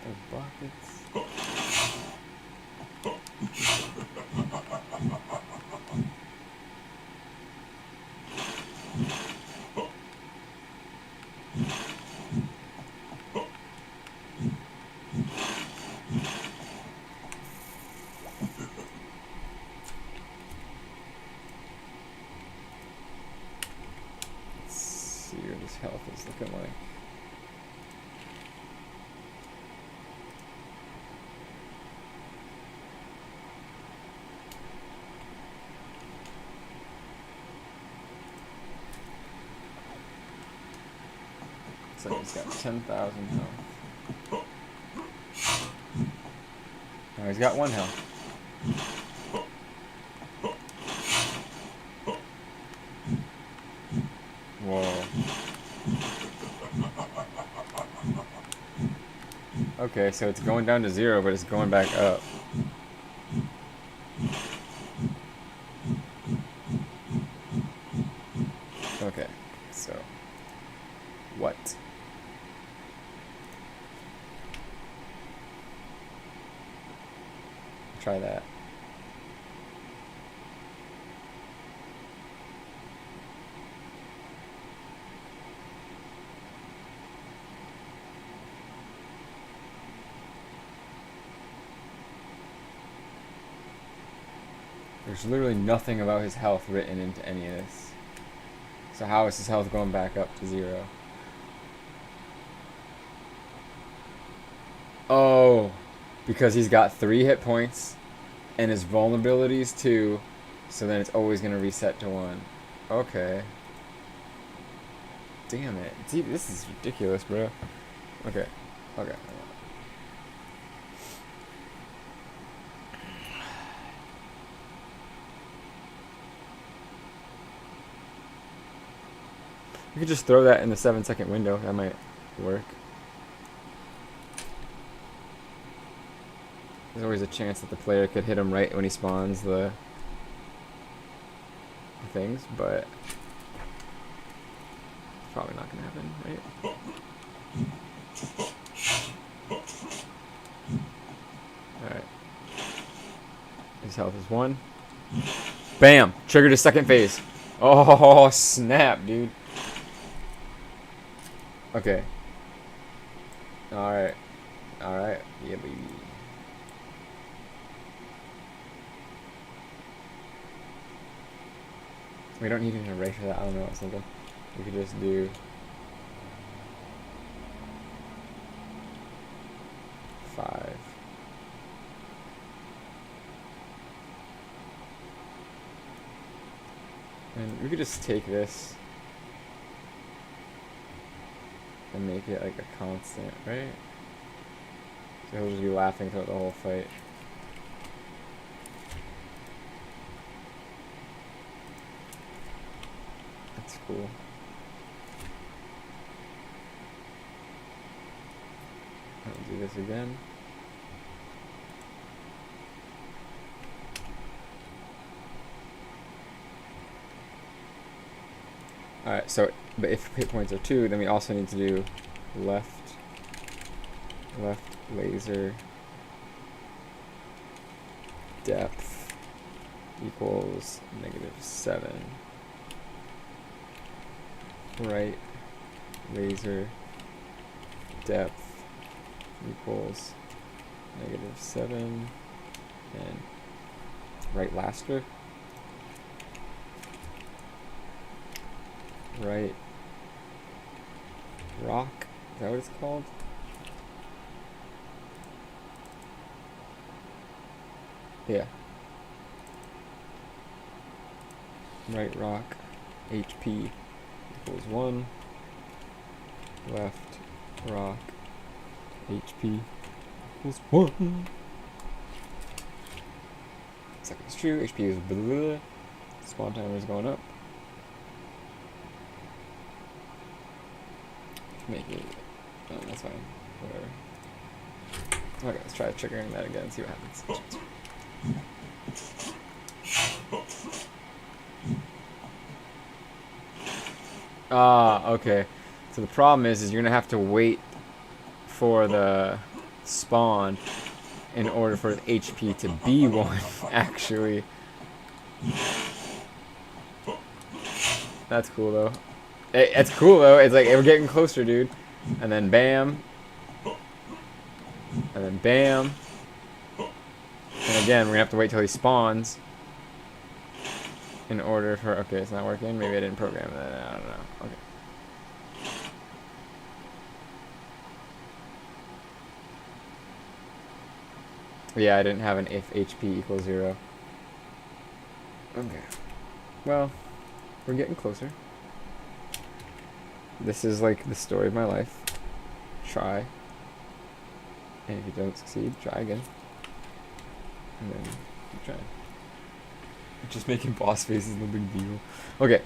The buckets? Let's see what this health is looking like. Looks like he's got 10,000 health. Now he's got 1 health. Whoa. Okay. Okay, so it's going down to 0, but it's going back up. Okay, so what? Try that. There's literally nothing about his health written into any of this. So how is his health going back up to 0? Oh, because he's got 3 hit points and his vulnerability is 2, so then it's always going to reset to 1. Okay. Damn it. See, this is ridiculous, bro. Okay. Okay. You could just throw that in the 7-second window. That might work. There's always a chance that the player could hit him right when he spawns the things, but it's probably not going to happen, right? Alright. His health is 1. Bam! Triggered his second phase. Oh, snap, dude. Okay. Alright. Alright. Yeah, baby. We don't need an array for that. I don't know. Something. We could just do 5. And we could just take this and make it like a constant, right? So he'll just be laughing throughout the whole fight. That's cool. I'll do this again. Alright, so, but if hit points are 2, then we also need to do left laser depth equals -7. Right laser depth equals -7. And right laster. Right rock, is that what it's called? Yeah. Right rock HP equals 1. Left rock HP equals 1. Second is true, HP is blah. Spawn timer is going up. Make it. Oh, that's fine. Whatever. Okay, let's try triggering that again and see what happens. Okay. So the problem is you're gonna have to wait for the spawn in order for the HP to be 1, actually. That's cool though. It's cool though. It's like we're getting closer, dude. And then bam. And then bam. And again, we're gonna have to wait till he spawns in order for. Okay, it's not working. Maybe I didn't program that. I don't know. Okay. Yeah, I didn't have an if HP equals 0. Okay. Well, we're getting closer. This is like the story of my life. Try. And if you don't succeed, try again. And then keep trying. Just making boss faces no big deal. Okay.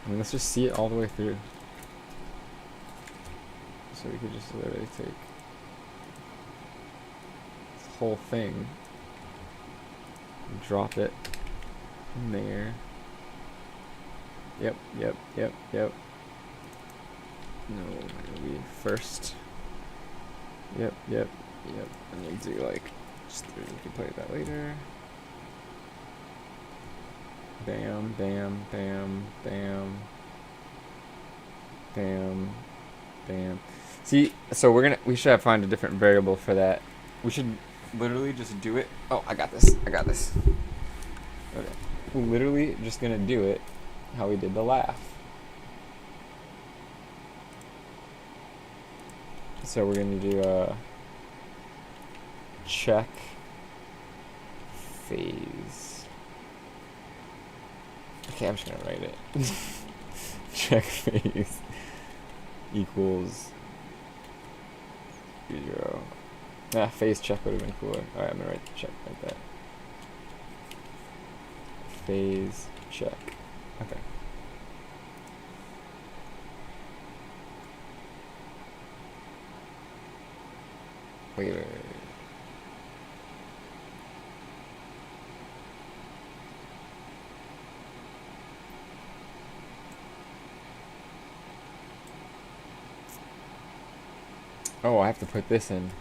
I mean, let's just see it all the way through. So we could just literally take this whole thing and drop it in there. Yep. No, it'll be first. Yep. And we'll do like, just we can play that later. Bam. See, so we should have find a different variable for that. We should literally just do it. Oh, I got this. Okay. We're literally just gonna do it how we did the laugh. So we're gonna do check phase. Okay, I'm just gonna write it. Check phase equals 0. Phase check would have been cooler. Alright, I'm gonna write the check like that. Phase check. Okay. Wait. Oh, I have to put this in.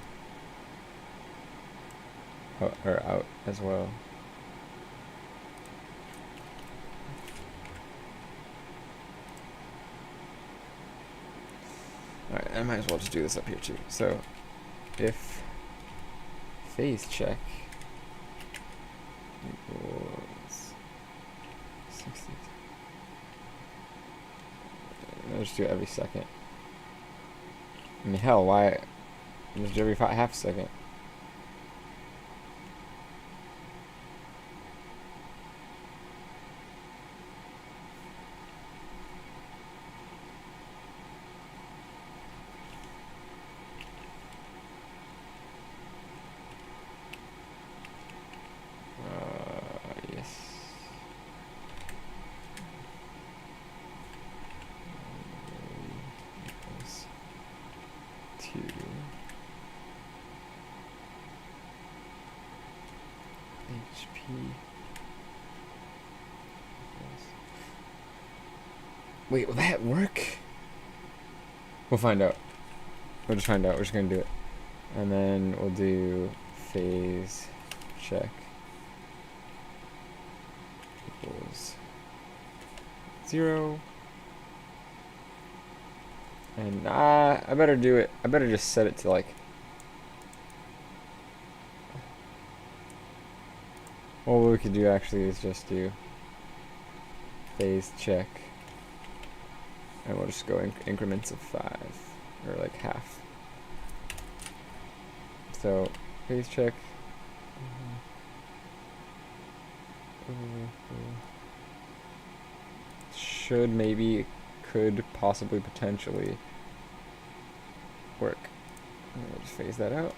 Oh, or out as well. Alright, I might as well just do this up here too. So, if phase check equals 60. I'll just do it every second. I mean, hell, why? Just do every half second. Yes. Equals 2. HP. Wait, will that work? We'll find out. We'll just find out. We're just gonna do it. And then we'll do phase check equals 0. And I better do it. I better just set it to like. Well, what we could do actually is just do phase check. And we'll just go in increments of 5. Or like half. So, phase check. Should, maybe, could, possibly, potentially work. And we'll just phase that out.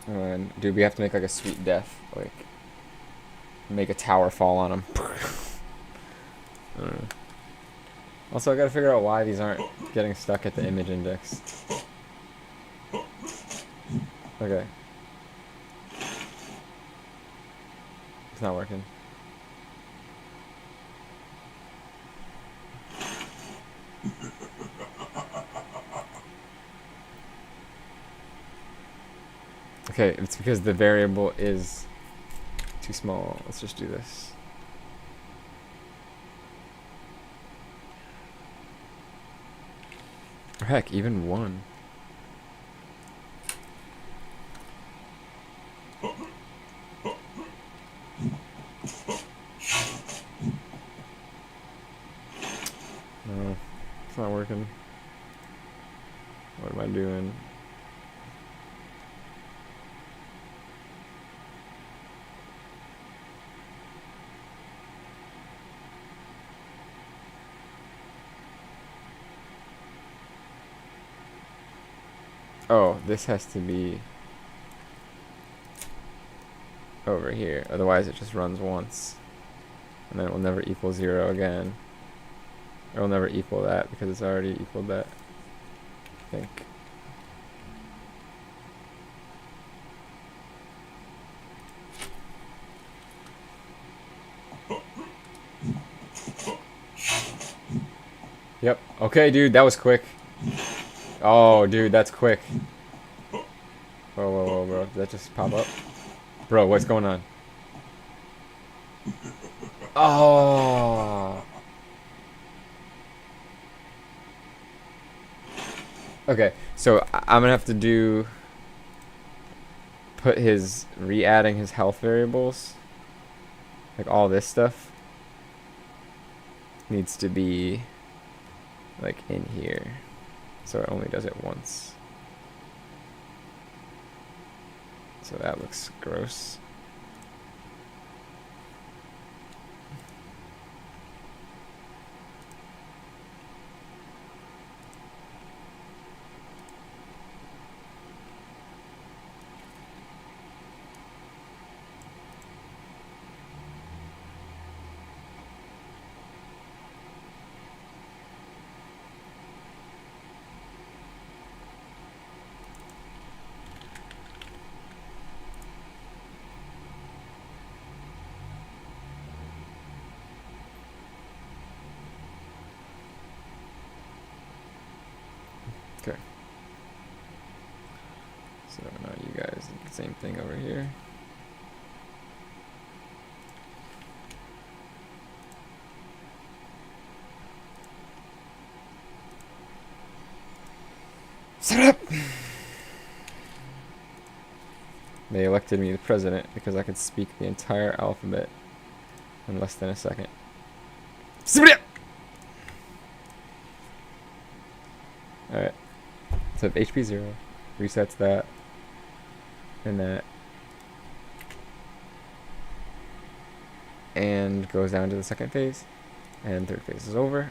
And dude, we have to make like a sweet death, like make a tower fall on him. I don't know. Also, I gotta figure out why these aren't getting stuck at the image index. Okay. It's not working. Okay, it's because the variable is too small. Let's just do this. Or heck, even 1. No, it's not working. What am I doing? Oh, this has to be over here. Otherwise it just runs once. And then it will never equal 0 again. It'll never equal that because it's already equaled that, I think. Yep. Okay, dude, that was quick. Oh, dude, that's quick. Whoa, whoa, whoa, bro. Did that just pop up? Bro, what's going on? Oh. Okay, so I'm gonna have to do... Put his... Re-adding his health variables. Like, all this stuff. Needs to be... Like, in here. So it only does it once. So that looks gross. Okay. So now you guys do the same thing over here. Set up! They elected me the president because I could speak the entire alphabet in less than a second. Alright. So if HP 0 resets that and that and goes down to the second phase, and third phase is over,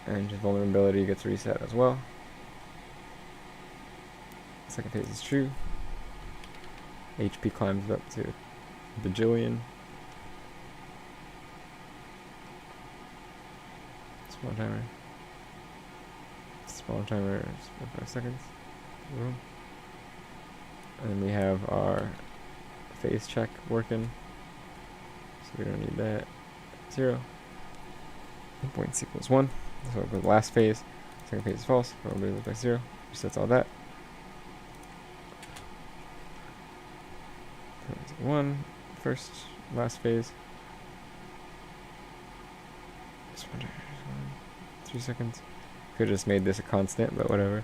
and his vulnerability gets reset as well. Second phase is true. HP climbs up to a bajillion. Spawn timer. Spawn timer is 5 seconds. Boom. And then we have our phase check working. So we don't need that. 0. Points equals 1. So for the last phase, second phase is false. Probability looks like 0. Resets all that. 1. First, last phase. 3 seconds. Could have just made this a constant, but whatever.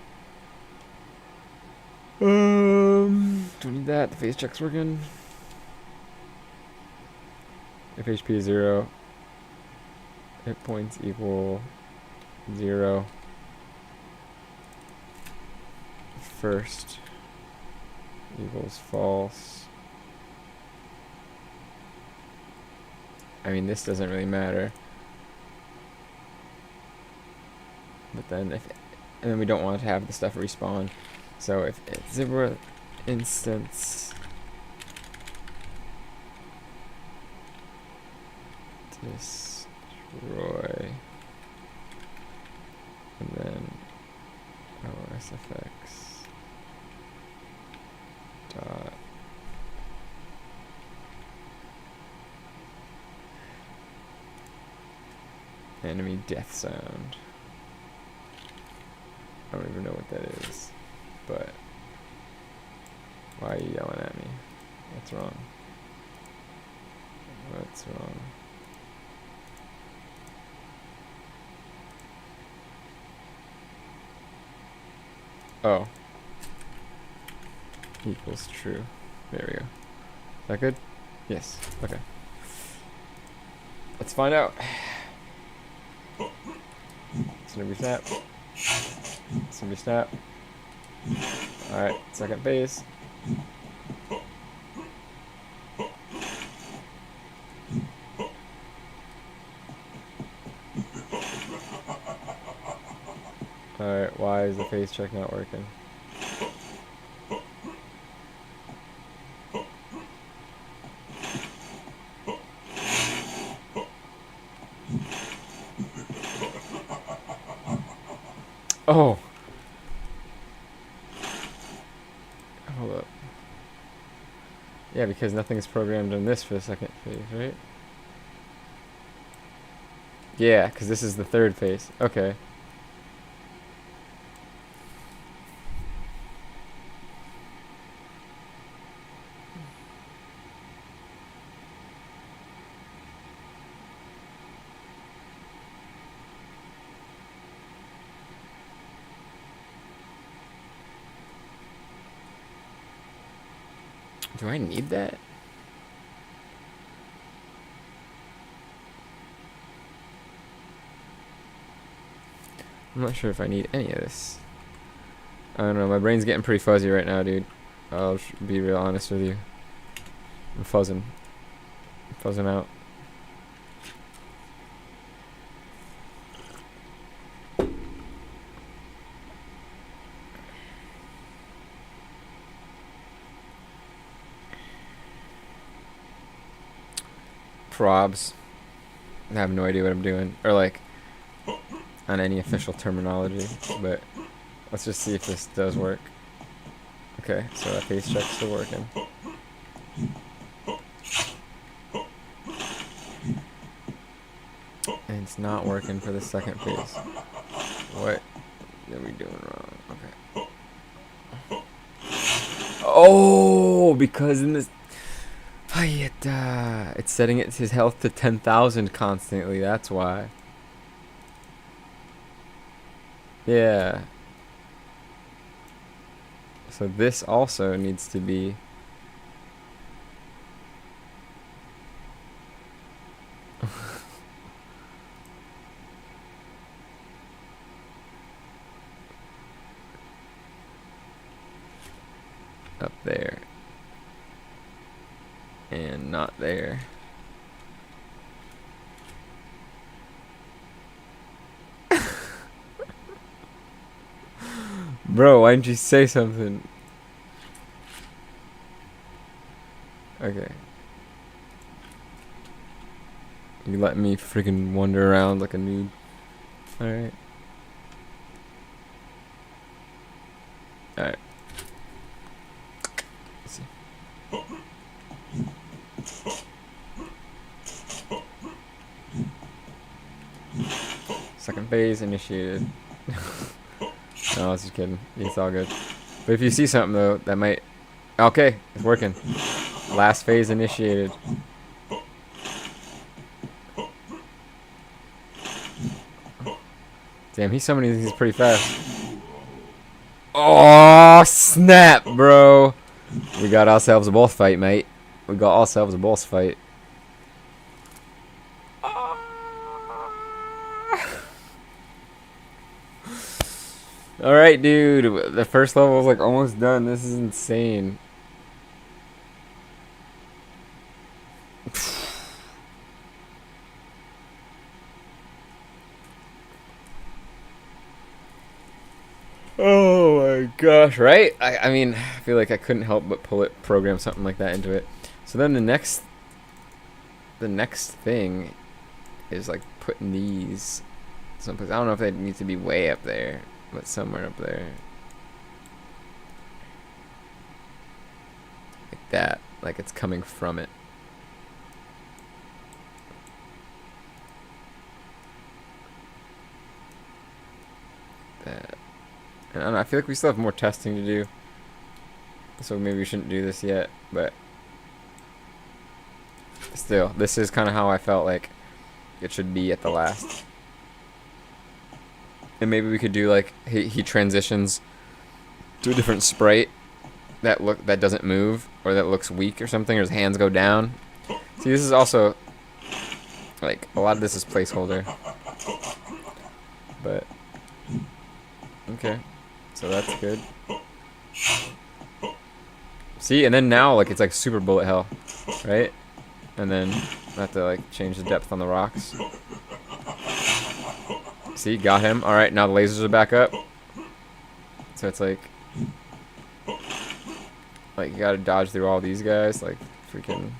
Don't need that. The phase check's working. If HP is 0, hit points equal 0. First equals false. I mean, this doesn't really matter. But then and then we don't want to have the stuff respawn. So if it's zebra instance destroy, and then OSFX dot enemy death sound. I don't even know what that is, but why are you yelling at me? What's wrong? What's wrong? Oh. Equals true. There we go. Is that good? Yes. Okay. Let's find out. Snoopy snap. Snoopy snap. Alright, second phase. Alright, why is the phase check not working? Oh. Hold up. Yeah, because nothing's programmed on this for the second phase, right? Yeah, because this is the third phase. Okay. Do I need that? I'm not sure if I need any of this. I don't know. My brain's getting pretty fuzzy right now, dude. I'll be real honest with you. I'm fuzzing. I'm fuzzing out. Probs. I have no idea what I'm doing. Or, like, on any official terminology. But let's just see if this does work. Okay, so that face check's still working. And it's not working for the second phase. What are we doing wrong? Okay. Oh, because in this... It's setting his health to 10,000 constantly. That's why. Yeah. So this also needs to be... up there. And not there. Bro, why didn't you say something? Okay. You let me freaking wander around like a noob. Alright. Alright. Let's see. Second phase initiated. No, I was just kidding. It's all good. But if you see something though, that might... Okay, it's working. Last phase initiated. Damn, he's summoning these pretty fast. Oh, snap, bro. We got ourselves a boss fight, mate. We got ourselves a boss fight. Alright, dude. The first level was like almost done. This is insane. Oh my gosh, right? I mean, I feel like I couldn't help but program something like that into it. So then the next thing is like putting these someplace. I don't know if they need to be way up there, but somewhere up there. Like that, like it's coming from it. That. And I don't know, I feel like we still have more testing to do. So maybe we shouldn't do this yet, but still, this is kind of how I felt like it should be at the last. And maybe we could do like he transitions to a different sprite that doesn't move or that looks weak or something, or his hands go down. See, this is also like a lot of this is placeholder. But okay. So that's good. See, and then now like it's like super bullet hell, right? And then I have to like change the depth on the rocks. See, got him. All right, now the lasers are back up. So it's like you gotta dodge through all these guys, like freaking.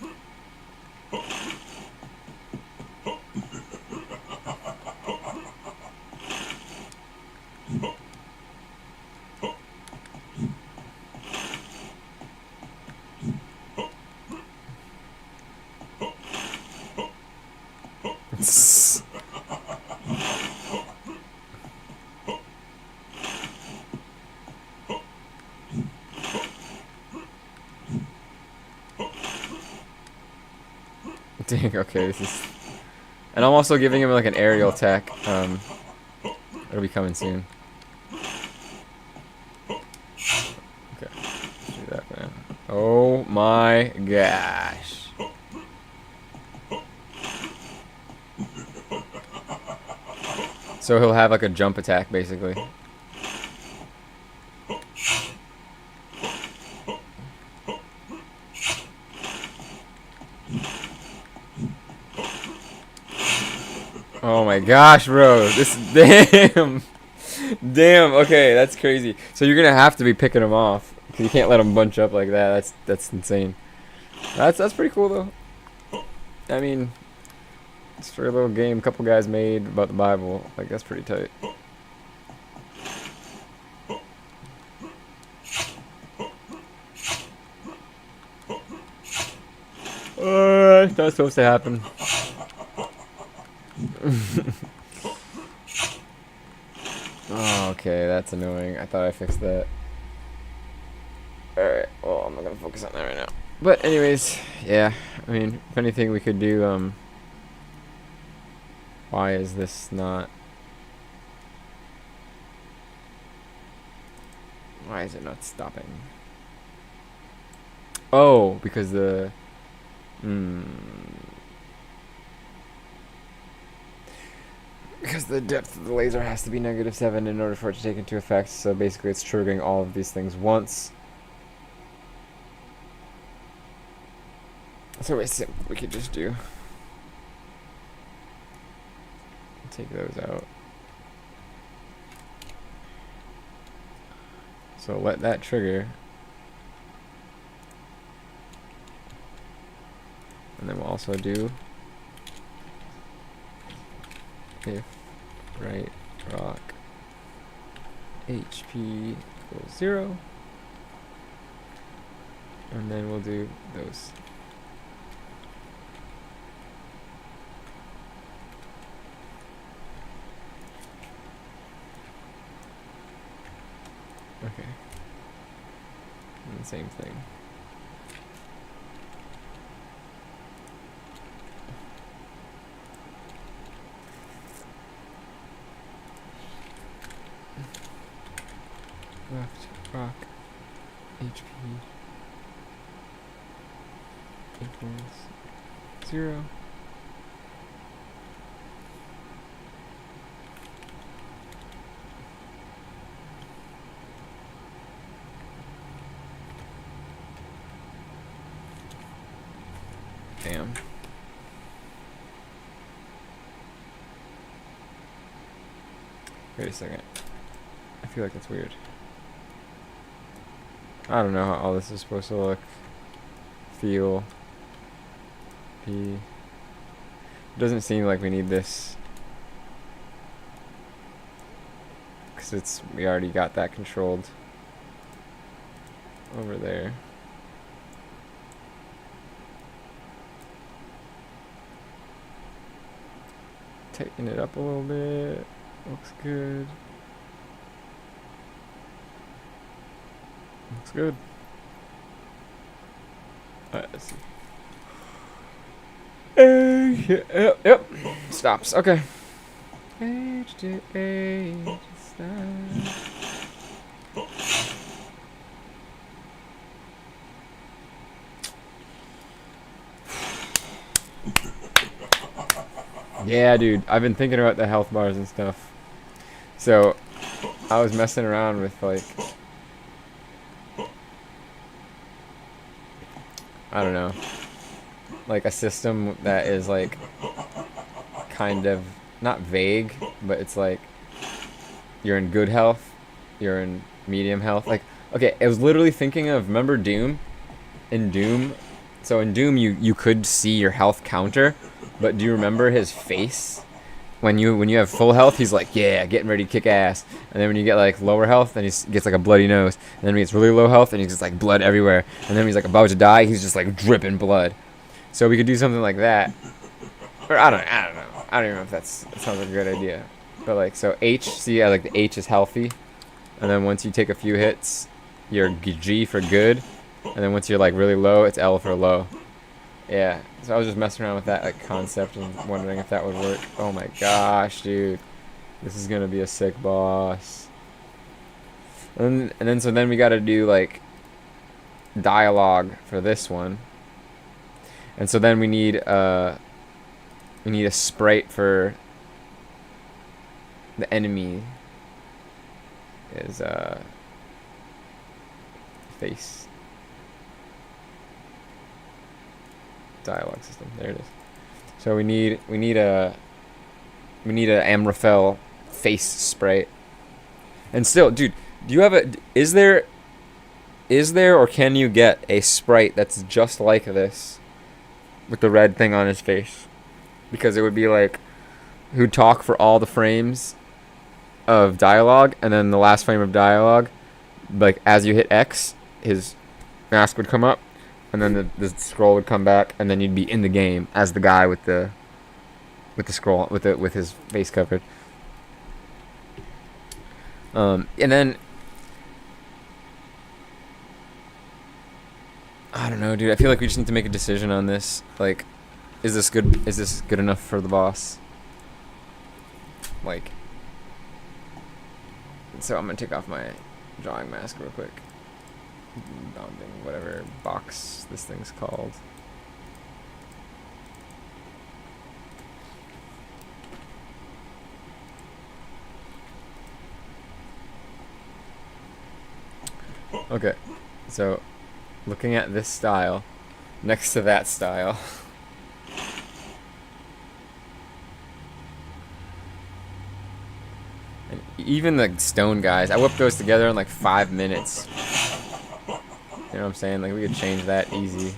Dang, okay, this is... And I'm also giving him like an aerial tech. It'll be coming soon. Okay, let's do that for now. Oh my gosh. So he'll have like a jump attack, basically. Oh my gosh, bro. This, damn. Damn, okay, that's crazy. So you're gonna have to be picking them off. Cause you can't let them bunch up like that. That's insane. That's pretty cool though. I mean, it's for a little game a couple guys made about the Bible. Like, that's pretty tight. That's not supposed to happen. Oh, okay, that's annoying. I thought I fixed that. Alright, well, I'm not gonna focus on that right now. But anyways, yeah, I mean, if anything we could do, why is this not... Why is it not stopping? Oh, because the... Because the depth of the laser has to be -7 in order for it to take into effect, so basically it's triggering all of these things once. So we could just do... Take those out. So let that trigger. And then we'll also do if right rock HP equals 0. And then we'll do those. Okay. And the same thing. Left rock HP equals 0. Damn. Wait a second. I feel like that's weird. I don't know how all this is supposed to look. Feel. P. It doesn't seem like we need this. Because we already got that controlled over there. Tighten it up a little bit. Looks good. Looks good. Alright, let's see. Yep. Stops. Okay. Age to age. Yeah, dude. I've been thinking about the health bars and stuff. So, I was messing around with, like... I don't know. Like a system that is, like... kind of... not vague, but it's like... you're in good health. You're in medium health. Like, okay, I was literally thinking of... Remember Doom? In Doom... So in Doom, you could see your health counter, but do you remember his face? When you have full health, he's like, yeah, getting ready to kick ass. And then when you get like lower health, then he gets like a bloody nose. And then when he gets really low health, and he's just like blood everywhere. And then when he's like about to die, he's just like dripping blood. So we could do something like that. Or I don't know. I don't even know if that sounds like a good idea. But like, so H, see, like the H is healthy. And then once you take a few hits, you're G for good. And then once you're like really low, it's L for low. Yeah. So So I was just messing around with that like concept and wondering if that would work. Oh my gosh, dude. This is gonna be a sick boss. And then we gotta do like dialogue for this one. And so then we need a sprite for the enemy is face dialogue system. There it is. So we need a Amraphel face sprite. And still, dude, do you have is there or can you get a sprite that's just like this with the red thing on his face? Because it would be like who'd talk for all the frames of dialogue, and then the last frame of dialogue, like as you hit X, his mask would come up, and then the scroll would come back, and then you'd be in the game as the guy with the scroll with his face covered. And then I don't know, dude. I feel like we just need to make a decision on this. Like, is this good? Is this good enough for the boss? Like, so I'm gonna take off my drawing mask real quick. Bounding, whatever box this thing's called. Okay, so looking at this style next to that style. And even the stone guys, I whipped those together in like 5 minutes. You know what I'm saying? Like, we could change that easy.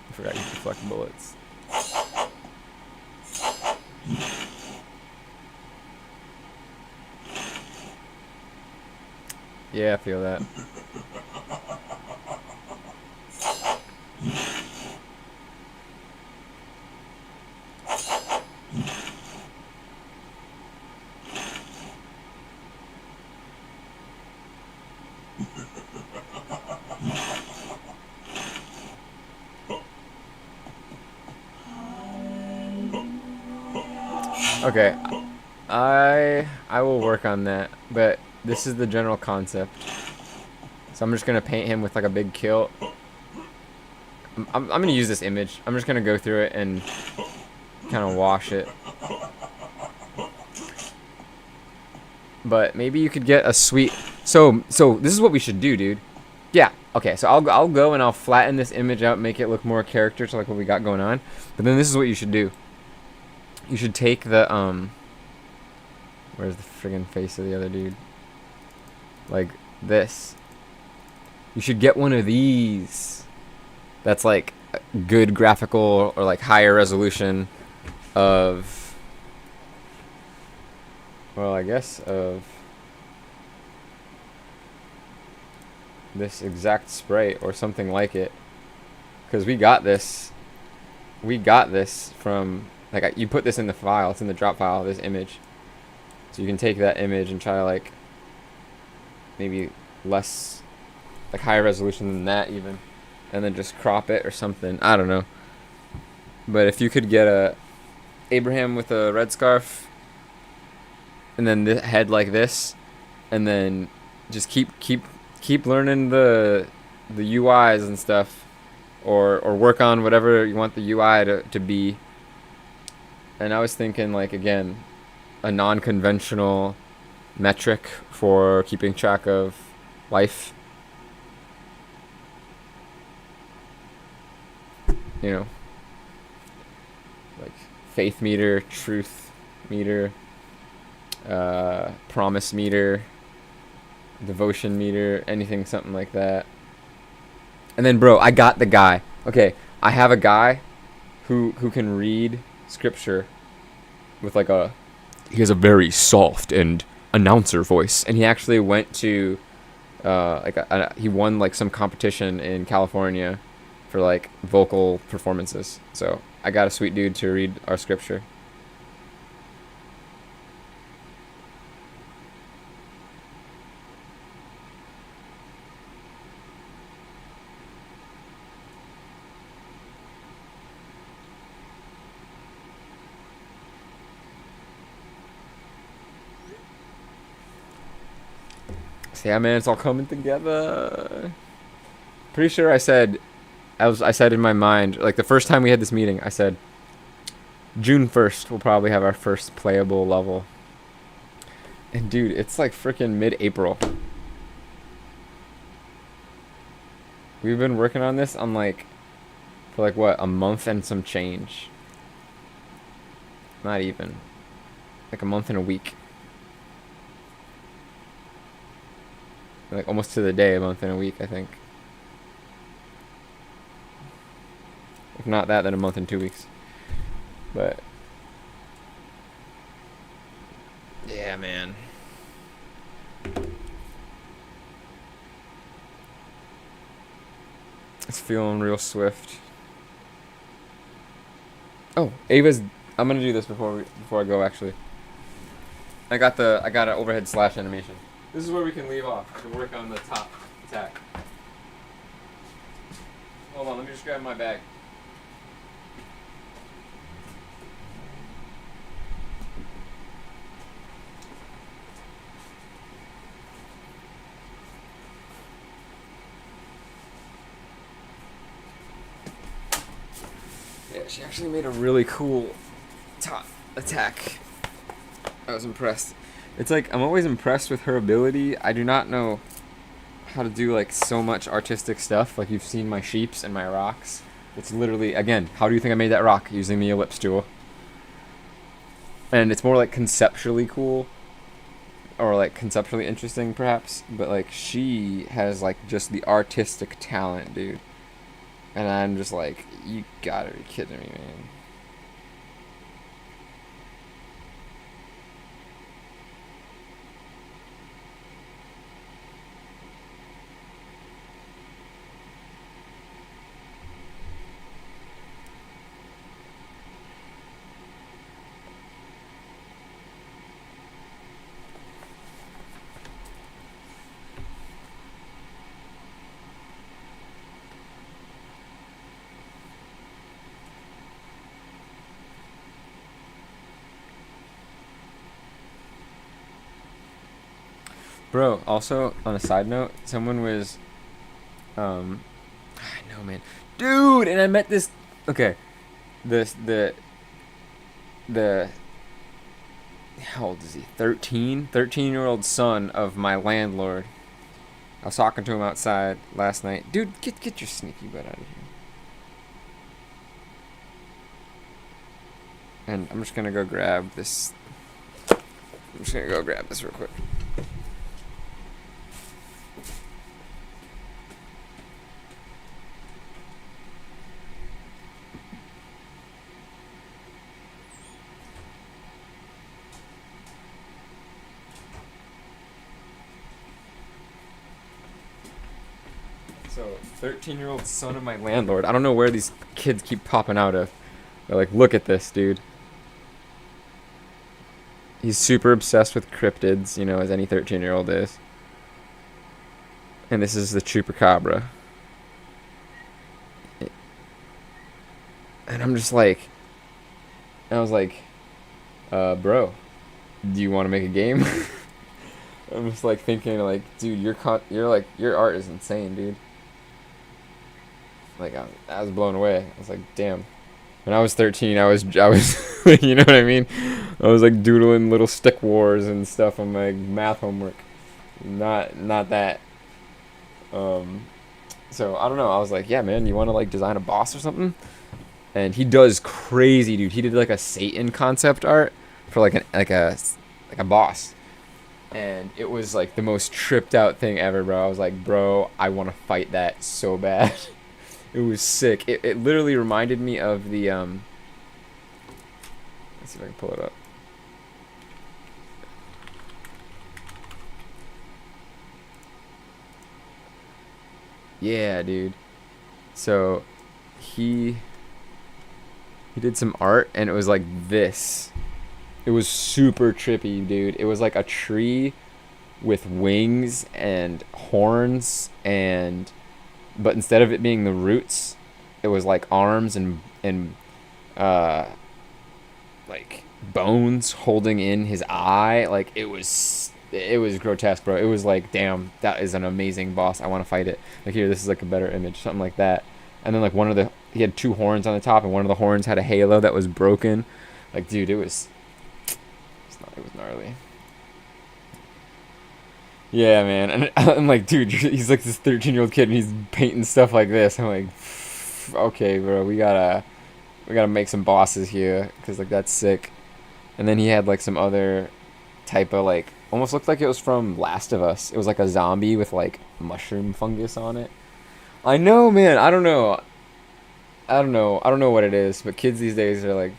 I forgot you deflect bullets. Yeah, I feel that. Okay, I will work on that, but this is the general concept. So I'm just gonna paint him with like a big kilt. I'm gonna use this image. I'm just gonna go through it and kind of wash it. But maybe you could get a sweet. So this is what we should do, dude. Yeah. Okay. So I'll go and I'll flatten this image out, make it look more character to like what we got going on. But then this is what you should do. You should take the where's the friggin' face of the other dude? Like this. You should get one of these. That's like good graphical or like higher resolution of, well, I guess of this exact sprite or something like it. Because we got this from, like, you put this in the file, it's in the drop file, this image. So you can take that image and try to like maybe less, like higher resolution than that even, and then just crop it or something. I don't know. But if you could get a Abraham with a red scarf and then the head like this, and then just keep learning the UIs and stuff, or work on whatever you want the UI to be. And I was thinking, like, again, a non-conventional metric for keeping track of life. You know, like faith meter, truth meter, promise meter, devotion meter, anything, something like that. And then, bro, I got the guy. Okay, I have a guy who can read scripture with like he has a very soft and announcer voice, and he actually went to he won like some competition in California for like vocal performances. So I got a sweet dude to read our scripture. So yeah, man, it's all coming together. Pretty sure I said in my mind, like the first time we had this meeting, I said June 1st we'll probably have our first playable level. And dude, it's like freaking mid-April. We've been working on this on for like what, a month and some change. Not even. Like a month and a week. Like almost to the day, a month and a week, I think. If not that, then a month and 2 weeks. But yeah, man. It's feeling real swift. Oh, Ava's. I'm gonna do this before I go. Actually, I got an overhead slash animation. This is where we can leave off to work on the top attack. Hold on, let me just grab my bag. Yeah, she actually made a really cool top attack. I was impressed. It's like, I'm always impressed with her ability. I do not know how to do like so much artistic stuff. Like you've seen my sheeps and my rocks. It's literally, again, how do you think I made that rock? Using the ellipse tool. And it's more like conceptually cool. Or like conceptually interesting perhaps. But like she has like just the artistic talent, dude. And I'm just like, you gotta be kidding me, man. Bro, also, on a side note, someone was, I know, man. Dude, and I met this, okay, the, how old is he? 13-year-old son of my landlord. I was talking to him outside last night. Dude, get your sneaky butt out of here. And I'm just gonna go grab this. I'm just gonna go grab this real quick. So, 13-year-old son of my landlord. I don't know where these kids keep popping out of. They're like, look at this, dude. He's super obsessed with cryptids, you know, as any 13-year-old is. And this is the chupacabra. And I'm just like, I was like, bro, do you want to make a game? I'm just like thinking, like, dude, your art is insane, dude. Like, I was blown away. I was like, damn. When I was 13, I was, you know what I mean? I was like doodling little stick wars and stuff on my math homework. Not that. So I don't know. I was like, yeah, man, you want to like design a boss or something? And he does crazy, dude. He did like a Satan concept art for like a boss. And it was like the most tripped out thing ever, bro. I was like, bro, I want to fight that so bad. It was sick. It literally reminded me of the let's see if I can pull it up. Yeah, dude. So He did some art, and it was like this. It was super trippy, dude. It was like a tree with wings and horns, and but instead of it being the roots, it was like arms and uh like bones holding in his eye. Like it was grotesque, bro. It was like, damn, that is an amazing boss. I want to fight it. Like here, this is like a better image, something like that. And then like he had two horns on the top, and one of the horns had a halo that was broken. Like, dude, it was gnarly. Yeah, man. And I'm like, dude, he's like this 13-year-old kid, and he's painting stuff like this. I'm like, okay, bro, we gotta make some bosses here, because like that's sick. And then he had like some other type of like, almost looked like it was from Last of Us. It was like a zombie with like mushroom fungus on it. I know, man. I don't know. I don't know what it is, but kids these days are like,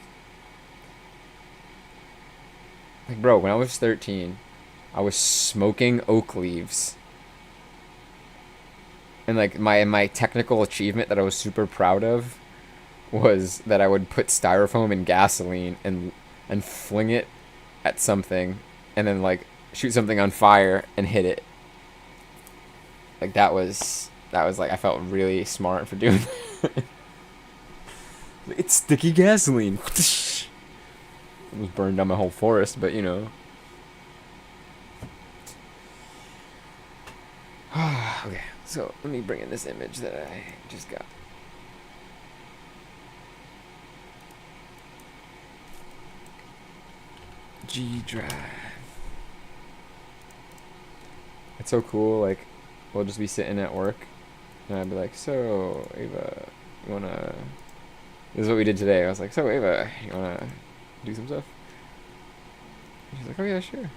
bro, when I was 13, I was smoking oak leaves. And like my technical achievement that I was super proud of was that I would put styrofoam in gasoline and fling it at something, and then like shoot something on fire and hit it. Like that was like, I felt really smart for doing that. It's sticky gasoline. It was burned down my whole forest, but you know. Okay, so let me bring in this image that I just got. G Drive. It's so cool. Like, we'll just be sitting at work, and I'd be like, "So, Ava, you wanna?" This is what we did today. I was like, "So, Ava, you wanna do some stuff?" And she's like, "Oh yeah, sure."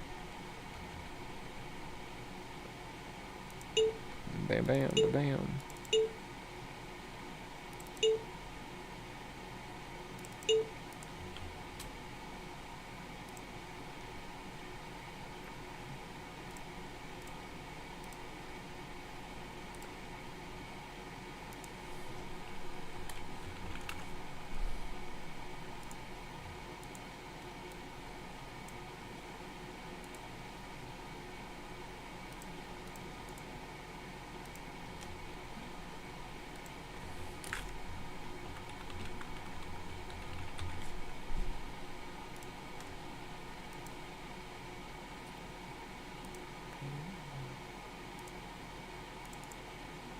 Bam, bam, bam, bam.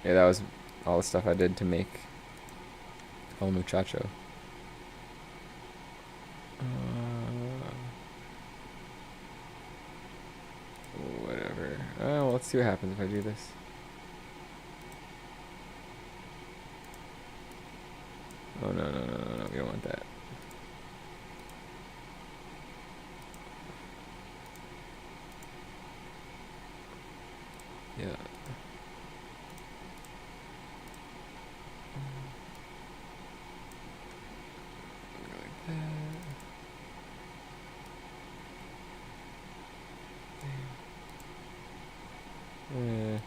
Yeah, that was all the stuff I did to make El Muchacho. Whatever. Oh, well, let's see what happens if I do this. Oh, no, no, no, no, no. We don't want that. Yeah. Like that. Yeah.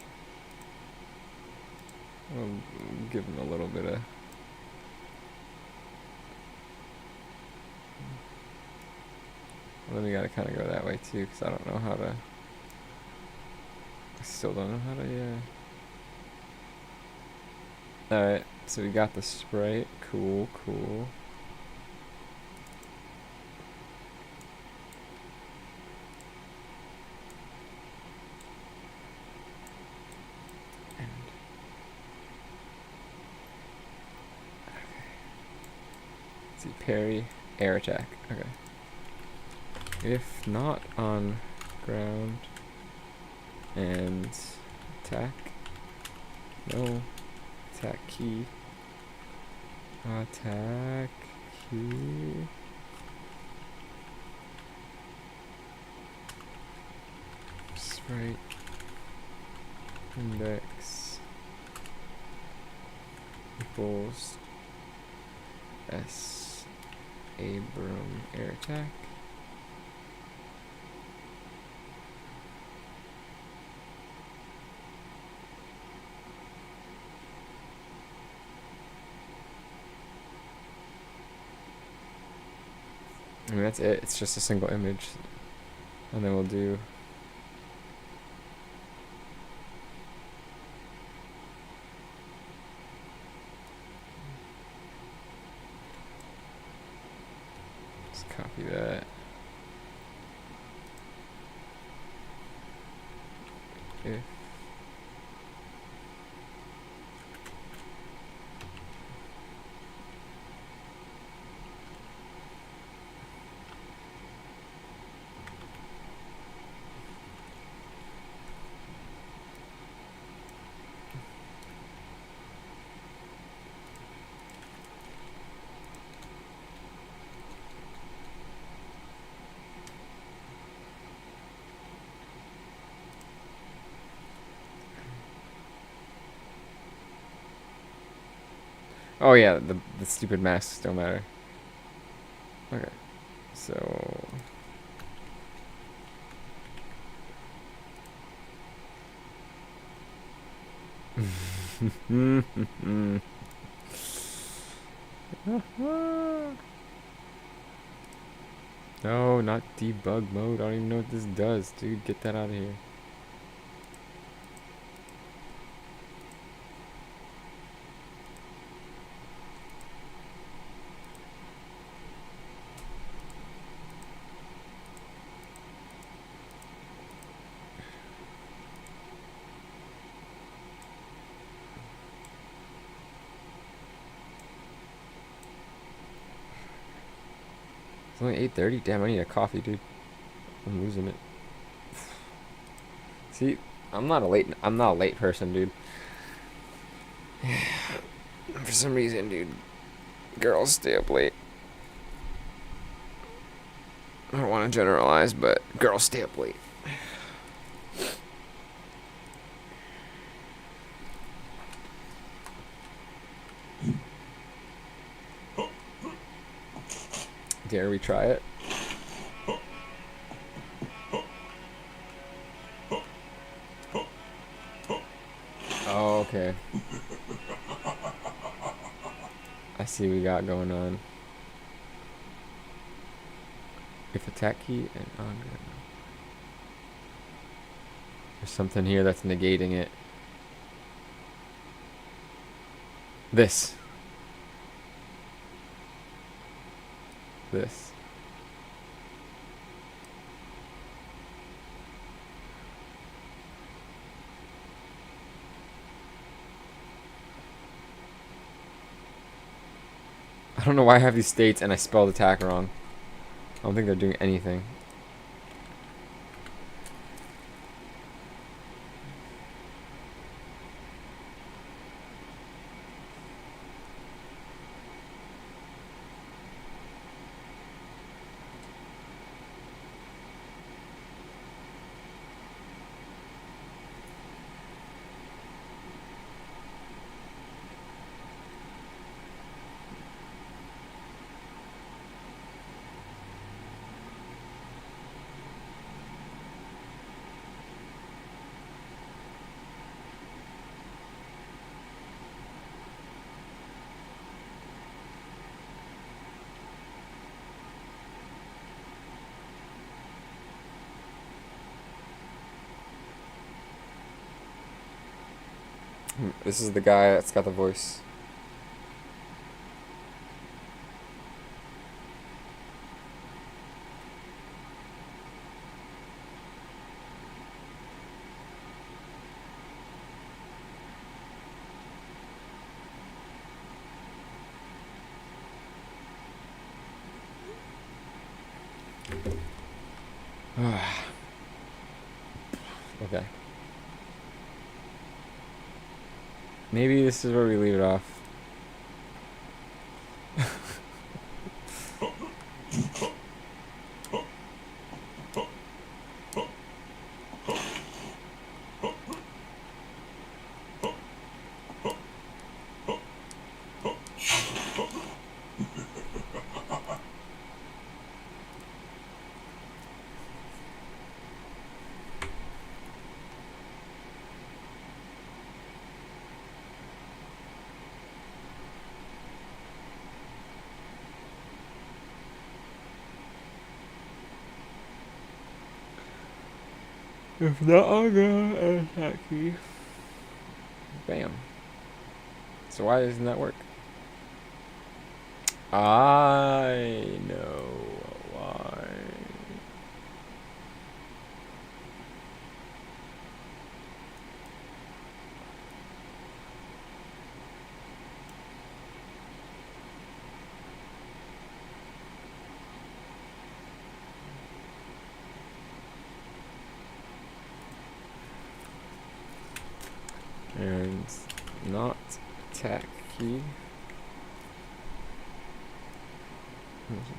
I'll give him a little bit of... Well, then we gotta kind of go that way too, because I don't know how to... I still don't know how to, yeah. Alright, so we got the sprite. Cool, cool. Let's see, parry, air attack. Okay. If not on ground and attack, no attack key, attack key, sprite, index equals S Abram air attack. mean, that's it. It's just a single image. And then we'll do... Just copy that. If Oh yeah, the stupid masks don't matter. Okay, so no, not debug mode. I don't even know what this does, dude. Get that out of here. It's only 8:30. Damn, I need a coffee, dude. I'm losing it. See, I'm not a late person, dude. For some reason, dude, girls stay up late. I don't want to generalize, but girls stay up late. Dare we try it? Oh, okay. I see what we got going on. If attack key and on. There's something here that's negating it. This. I don't know why I have these states and I spelled attack wrong. I don't think they're doing anything. This is the guy that's got the voice. Okay. Maybe this is where we leave it off. If not, I'll go attack key. Bam. So why doesn't that work? I know why. And not attack key. Most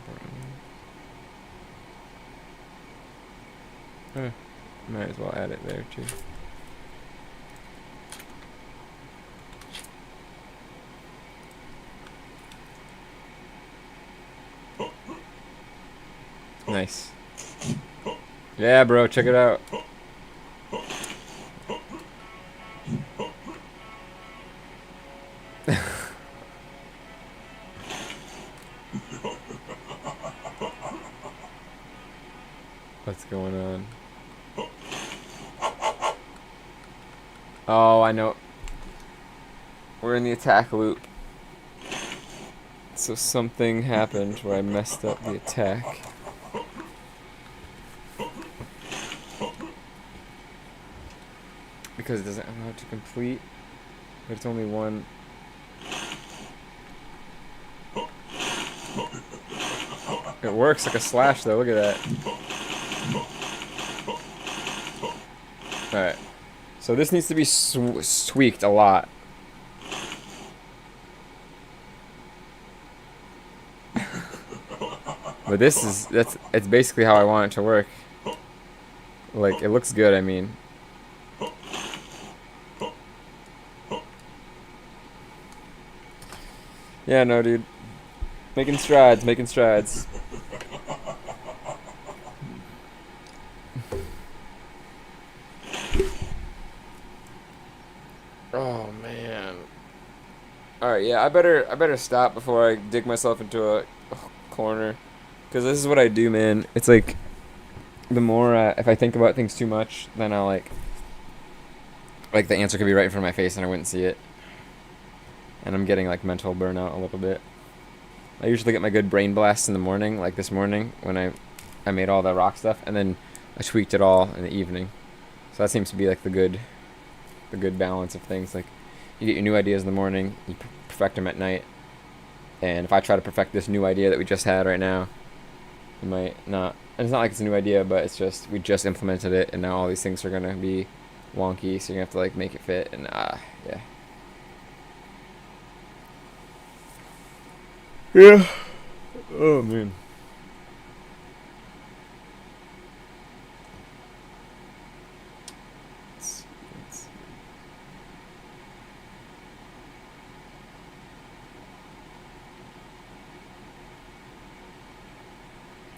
important. Might as well add it there too. Nice. Yeah, bro, check it out. What's going on? Oh, I know. We're in the attack loop. So something happened where I messed up the attack. Because it doesn't allow it to complete. But it's only one. It works like a slash though, look at that. Alright. So this needs to be tweaked a lot. But this is, it's basically how I want it to work. Like, it looks good, I mean. Yeah, no, dude. Making strides, making strides. Oh, man. Alright, yeah, I better stop before I dig myself into a corner. Because this is what I do, man. It's like, the more, if I think about things too much, then I'll, like, the answer could be right in front of my face and I wouldn't see it. And I'm getting, like, mental burnout a little bit. I usually get my good brain blasts in the morning, like this morning, when I made all the rock stuff, and then I tweaked it all in the evening. So that seems to be, like, the good balance of things. Like, you get your new ideas in the morning, you perfect them at night, and if I try to perfect this new idea that we just had right now, it might not. And it's not like it's a new idea, but it's just, we just implemented it, and now all these things are going to be wonky, so you're going to have to, like, make it fit, and, yeah. Yeah. Oh, man. Let's see.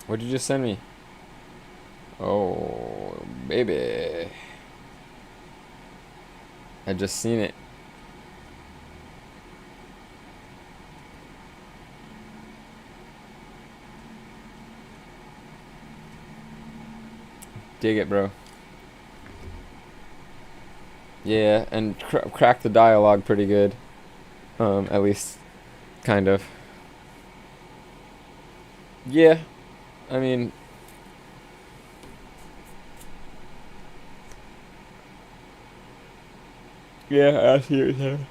What'd you just send me? Oh, baby. I just seen it. Dig it, bro. Yeah, and crack the dialogue pretty good. At least, kind of. Yeah, I mean... Yeah, I see what you're saying.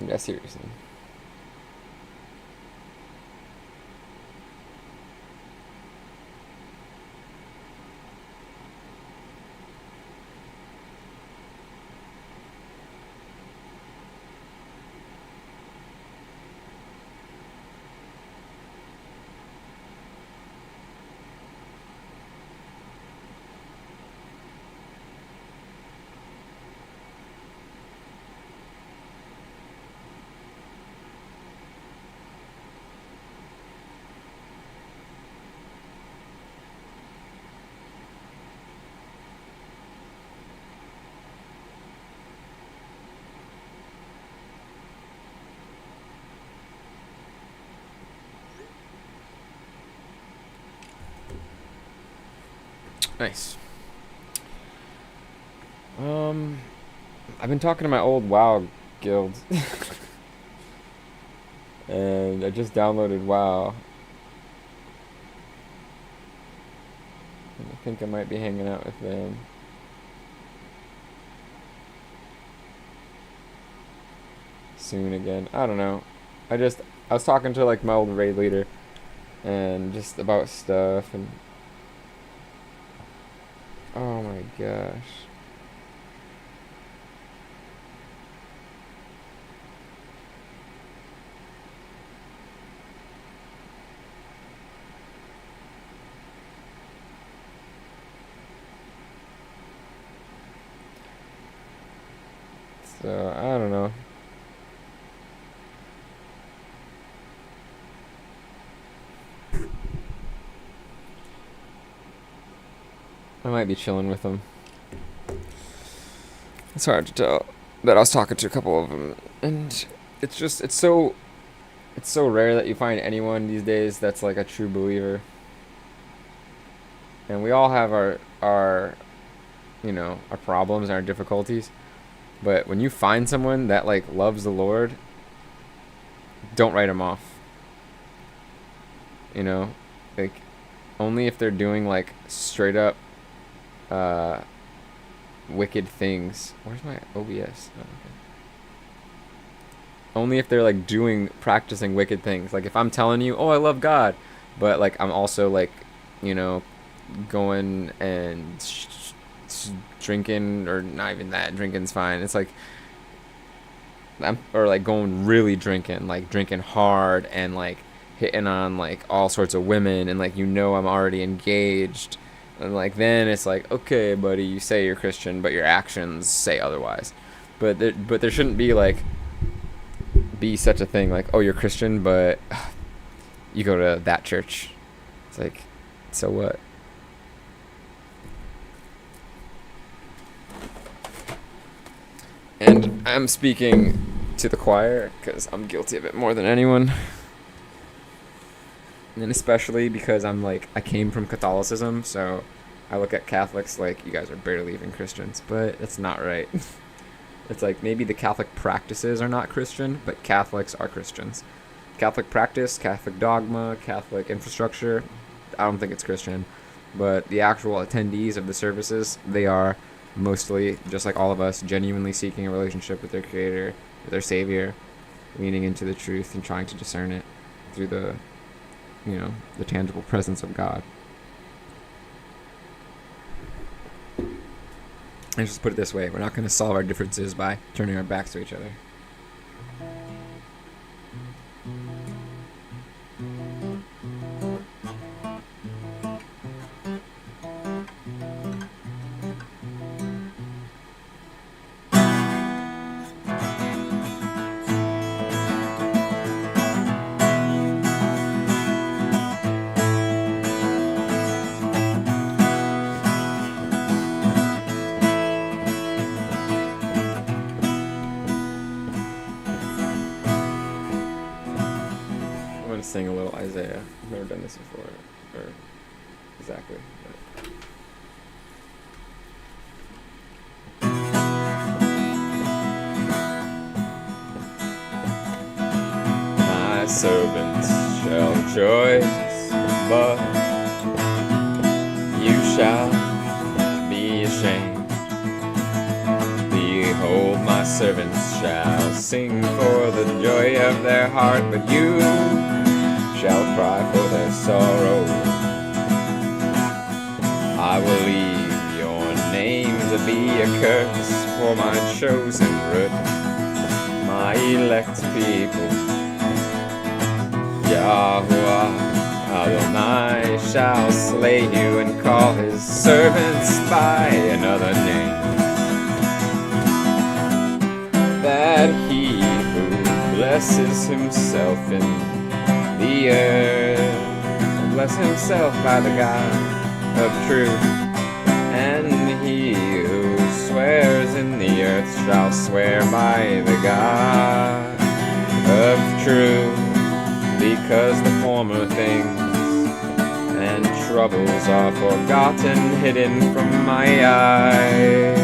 Yeah, I see what you're saying. Nice. I've been talking to my old WoW guild. And I just downloaded WoW. And I think I might be hanging out with them. Soon again. I don't know. I was talking to like my old raid leader and just about stuff and oh my gosh. So I don't know. I might be chilling with them. It's hard to tell. But I was talking to a couple of them, and it's so rare that you find anyone these days that's like a true believer. And we all have our our problems and our difficulties. But when you find someone that like loves the Lord, don't write them off. Like only if they're doing like straight up wicked things. Where's my OBS? Oh, okay. Only if they're like practicing wicked things. Like if I'm telling you, oh, I love God, but like I'm also like, going and drinking, or not even that. Drinking's fine. It's like or like going really drinking, like drinking hard and like hitting on like all sorts of women, and like I'm already engaged. And like then it's like, okay, buddy, you say you're Christian, but your actions say otherwise. But there shouldn't be such a thing like, oh, you're Christian, but you go to that church. It's like, so what? And I'm speaking to the choir because I'm guilty of it more than anyone. And especially because I came from Catholicism, so I look at Catholics like, you guys are barely even Christians, but it's not right. It's like maybe the Catholic practices are not Christian, but Catholics are Christians. Catholic practice, Catholic dogma, Catholic infrastructure, I don't think it's Christian. But the actual attendees of the services, they are mostly, just like all of us, genuinely seeking a relationship with their Creator, with their Savior, leaning into the truth and trying to discern it through the tangible presence of God. And just put it this way, we're not going to solve our differences by turning our backs to each other. Sing a little Isaiah. I've never done this before, or exactly. My servants shall rejoice, but you shall be ashamed. Behold, my servants shall sing for the joy of their heart, but you shall cry for their sorrow. I will leave your name to be a curse for my chosen root, my elect people. Yahuwah Adonai shall slay you and call his servants by another name, that he who blesses himself in the earth bless himself by the God of truth, and he who swears in the earth shall swear by the God of truth, because the former things and troubles are forgotten, hidden from my eyes.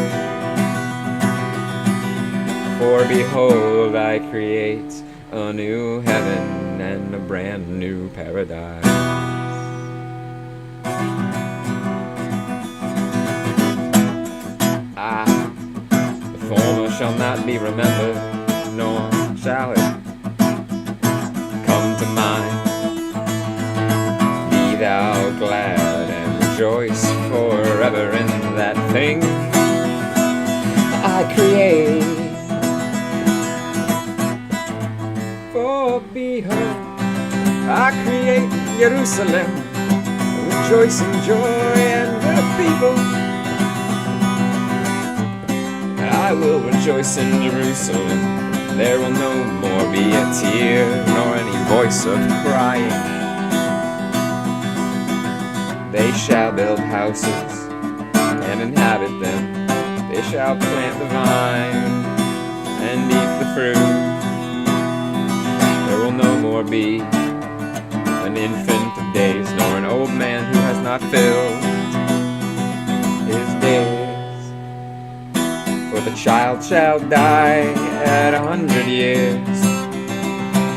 For behold, I create a new heaven and a brand new paradise. The former shall not be remembered, nor shall it come to mind. Be thou glad and rejoice forever in that thing I create. For behold, I create Jerusalem, rejoice in joy and the people. I will rejoice in Jerusalem. There will no more be a tear, nor any voice of crying. They shall build houses and inhabit them. They shall plant the vine and eat the fruit. There will no more be an infant of days, nor an old man who has not filled his days. For the child shall die at 100 years,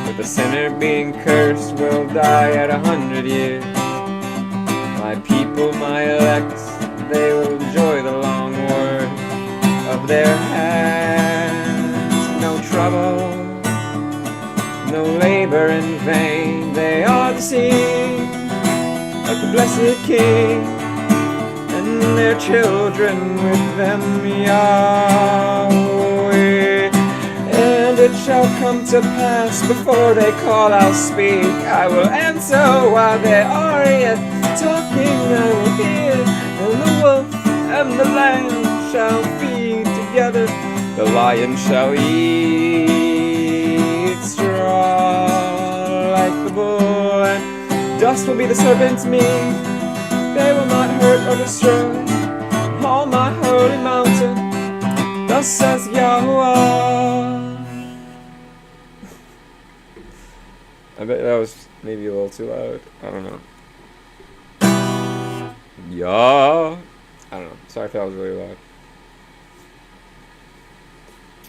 but the sinner being cursed will die at 100 years. My people, my elect, they will enjoy the long work of their hands. No trouble, no labor in vain, they are deceived like the blessed King, and their children with them, Yahweh. And it shall come to pass, before they call I'll speak. I will answer while they are yet talking. I will hear, and the wolf and the lamb shall feed together. The lion shall eat straw like the bull, and dust will be the serpent's meat. They will not hurt or destroy all my holy mountain. Thus says Yahweh. I bet that was maybe a little too loud. I don't know. Yeah. I don't know. Sorry if that was really loud.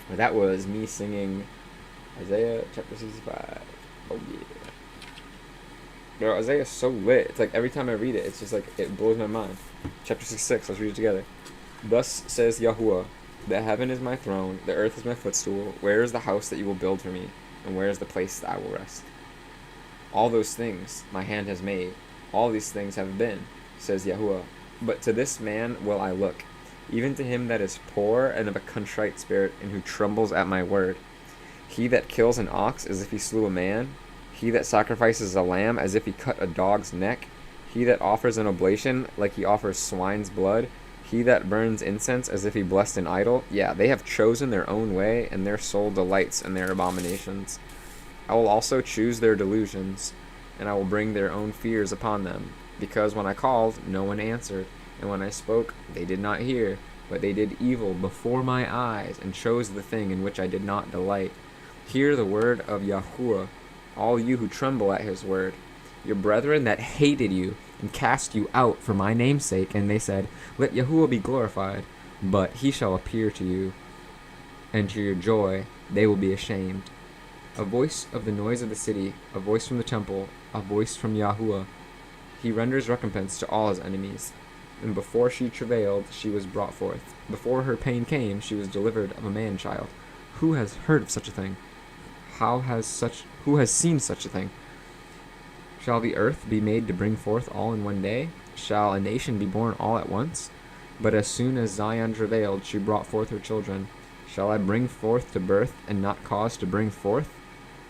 But that was me singing Isaiah chapter 65. Oh yeah. Bro, Isaiah's so lit. It's like every time I read it, it's just like, it blows my mind. Chapter 66, let's read it together. Thus says Yahuwah, the heaven is my throne, the earth is my footstool. Where is the house that you will build for me? And where is the place that I will rest? All those things my hand has made, all these things have been, says Yahuwah. But to this man will I look, even to him that is poor and of a contrite spirit, and who trembles at my word. He that kills an ox as if he slew a man, he that sacrifices a lamb as if he cut a dog's neck, he that offers an oblation like he offers swine's blood, he that burns incense as if he blessed an idol. Yeah, they have chosen their own way, and their soul delights in their abominations. I will also choose their delusions, and I will bring their own fears upon them. Because when I called, no one answered, and when I spoke, they did not hear, but they did evil before my eyes, and chose the thing in which I did not delight. Hear the word of Yahuwah, all you who tremble at his word. Your brethren that hated you, and cast you out for my name's sake, and they said, let Yahuwah be glorified, but he shall appear to you, and to your joy they will be ashamed. A voice of the noise of the city, a voice from the temple, a voice from Yahuwah. He renders recompense to all his enemies. And before she travailed, she was brought forth. Before her pain came, she was delivered of a man-child. Who has heard of such a thing? Who has seen such a thing? Shall the earth be made to bring forth all in one day? Shall a nation be born all at once? But as soon as Zion travailed, she brought forth her children. Shall I bring forth to birth, and not cause to bring forth?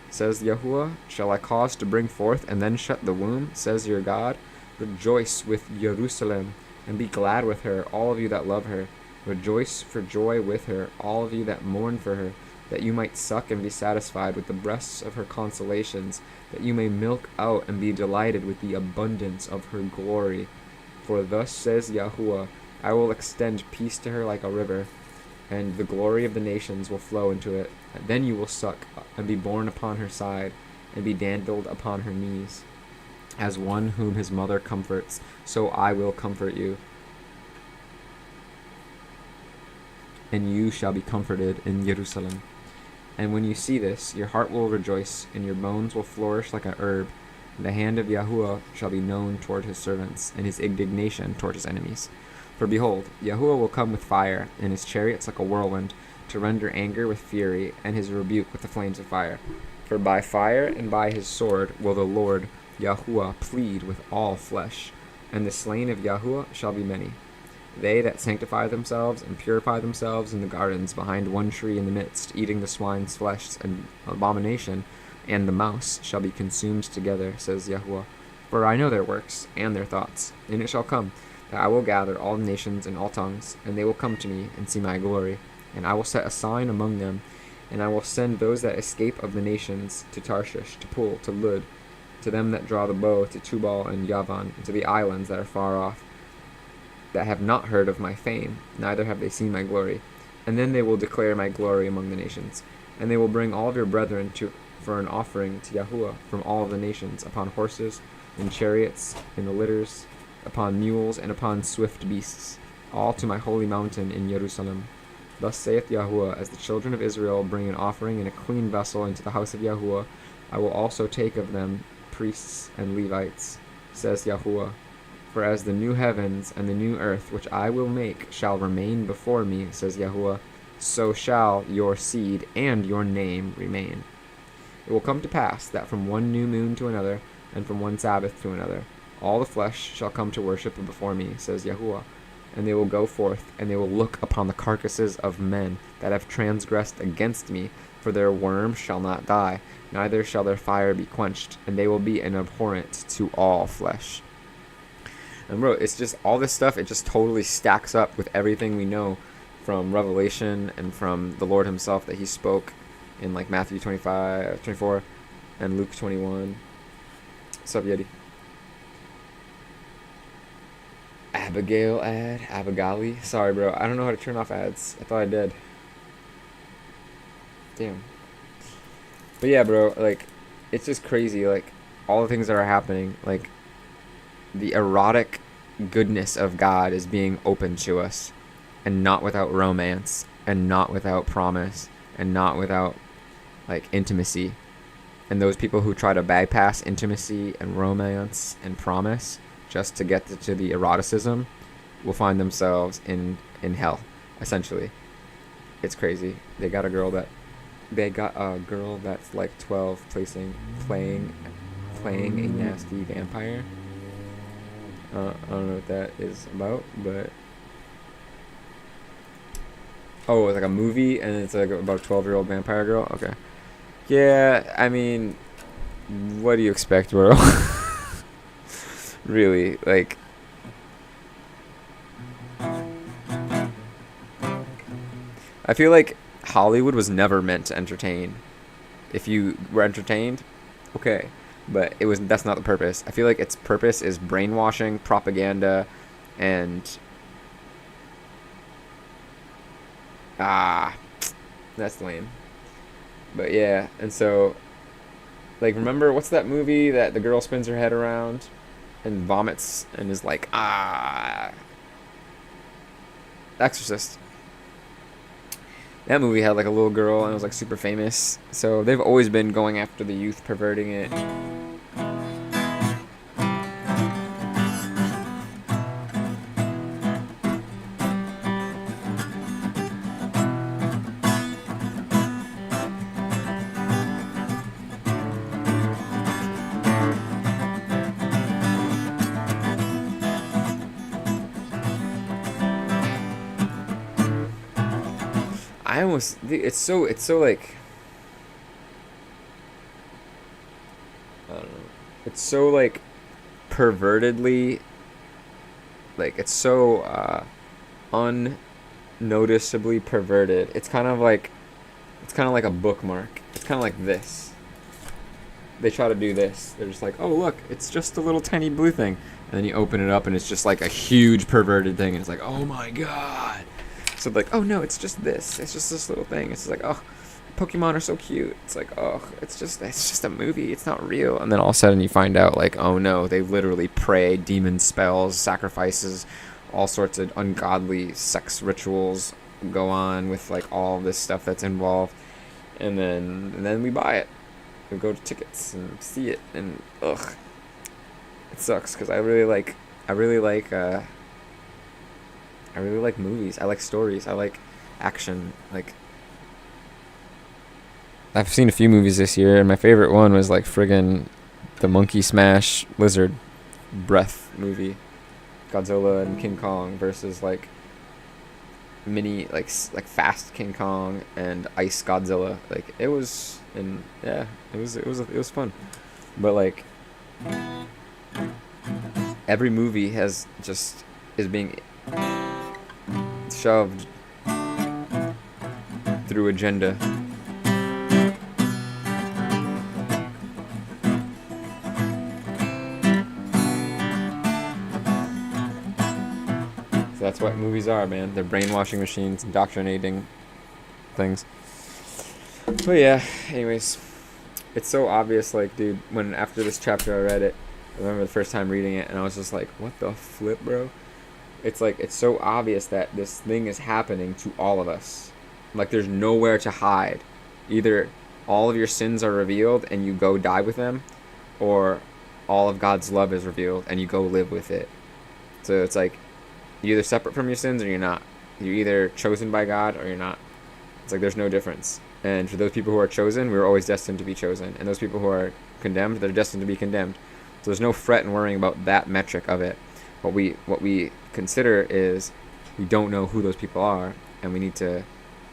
Says Yahuwah, shall I cause to bring forth, and then shut the womb? Says your God. Rejoice with Jerusalem, and be glad with her, all of you that love her. Rejoice for joy with her, all of you that mourn for her, that you might suck and be satisfied with the breasts of her consolations, that you may milk out and be delighted with the abundance of her glory. For thus says Yahuwah, I will extend peace to her like a river, and the glory of the nations will flow into it. Then you will suck and be borne upon her side, and be dandled upon her knees. As one whom his mother comforts, so I will comfort you. And you shall be comforted in Jerusalem. And when you see this, your heart will rejoice, and your bones will flourish like a herb. And the hand of Yahuwah shall be known toward his servants, and his indignation toward his enemies. For behold, Yahuwah will come with fire, and his chariots like a whirlwind, to render anger with fury, and his rebuke with the flames of fire. For by fire and by his sword will the Lord Yahuwah plead with all flesh, and the slain of Yahuwah shall be many. They that sanctify themselves and purify themselves in the gardens behind one tree in the midst, eating the swine's flesh and abomination, and the mouse shall be consumed together, says Yahuwah. For I know their works and their thoughts, and it shall come that I will gather all nations and all tongues, and they will come to me and see my glory. And I will set a sign among them, and I will send those that escape of the nations to Tarshish, to Pul, to Lud, to them that draw the bow, to Tubal and Yavan, and to the islands that are far off, that have not heard of my fame, neither have they seen my glory. And then they will declare my glory among the nations. And they will bring all of your brethren for an offering to Yahuwah from all of the nations, upon horses, and chariots, in the litters, upon mules, and upon swift beasts, all to my holy mountain in Jerusalem. Thus saith Yahuwah, as the children of Israel bring an offering in a clean vessel into the house of Yahuwah, I will also take of them priests and Levites, says Yahuwah. For as the new heavens and the new earth which I will make shall remain before me, says Yahuwah, so shall your seed and your name remain. It will come to pass that from one new moon to another, and from one Sabbath to another, all the flesh shall come to worship before me, says Yahuwah. And they will go forth, and they will look upon the carcasses of men that have transgressed against me, for their worm shall not die, neither shall their fire be quenched, and they will be an abhorrent to all flesh. And bro, it's just all this stuff, it just totally stacks up with everything we know from Revelation and from the Lord himself that he spoke in like Matthew 24, and Luke 21. What's up, Yeti? Abigali. Sorry, bro. I don't know how to turn off ads. I thought I did. Damn. But yeah, bro, like, it's just crazy, like, all the things that are happening, like, the erotic goodness of God is being opened to us, and not without romance, and not without promise, and not without, like, intimacy. And those people who try to bypass intimacy and romance and promise just to get to the eroticism will find themselves in hell, essentially. It's crazy. They got a girl that's like 12 playing a nasty vampire. I don't know what that is about, but oh, it's like a movie and it's like about a 12-year-old vampire girl. Okay. Yeah, I mean, what do you expect, bro? Really, like, I feel like Hollywood was never meant to entertain. If you were entertained, okay, but that's not the purpose. I feel like its purpose is brainwashing, propaganda, and that's lame. But yeah, and so, like, remember, what's that movie that the girl spins her head around and vomits and is like, Exorcist. That movie had like a little girl and it was like super famous. So they've always been going after the youth, perverting it. It's so like, I don't know, it's so like pervertedly, like, it's so unnoticeably perverted. It's kind of like a bookmark. It's kind of like this. They try to do this. They're just like, oh look, it's just a little tiny blue thing, and then you open it up and it's just like a huge perverted thing, and it's like, oh my god. So like, oh no, it's just this. It's just this little thing. It's like, oh, Pokemon are so cute. It's like, oh, it's just a movie. It's not real. And then all of a sudden you find out, like, oh no, they literally pray demon spells, sacrifices, all sorts of ungodly sex rituals go on with like all this stuff that's involved. And then we buy it. We go to tickets and see it, and ugh, it sucks because I really like movies. I like stories. I like action. Like, I've seen a few movies this year, and my favorite one was like friggin' the Monkey Smash Lizard Breath movie, Godzilla and King Kong versus like mini like fast King Kong and ice Godzilla. Like it was, and yeah, it was fun. But like every movie is being shoved through agenda. So that's what movies are, man. They're brainwashing machines, indoctrinating things. But yeah, anyways, it's so obvious, like, dude, when after this chapter I read it, I remember the first time reading it, and I was just like, what the flip, bro? It's like, it's so obvious that this thing is happening to all of us. Like, there's nowhere to hide. Either all of your sins are revealed and you go die with them, or all of God's love is revealed and you go live with it. So it's like, you're either separate from your sins or you're not. You're either chosen by God or you're not. It's like, there's no difference. And for those people who are chosen, we were always destined to be chosen. And those people who are condemned, they're destined to be condemned. So there's no fret in worrying about that metric of it. What we consider is we don't know who those people are, and we need to,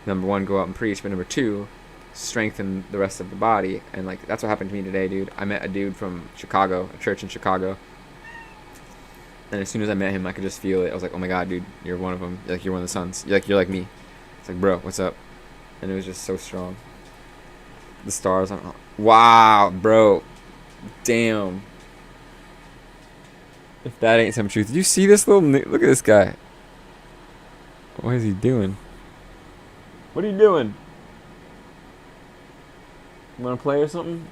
number one, go out and preach, but number two, strengthen the rest of the body. And like, that's what happened to me today, dude. I met a dude from Chicago, a church in Chicago, and as soon as I met him, I could just feel it. I was like, oh my God, dude, you're one of them. You're one of the sons. You're like me. It's like, bro, what's up? And it was just so strong. The stars on. Wow, bro. Damn. If that ain't some truth. Did you see this little... Look at this guy. What is he doing? What are you doing? You want to play or something?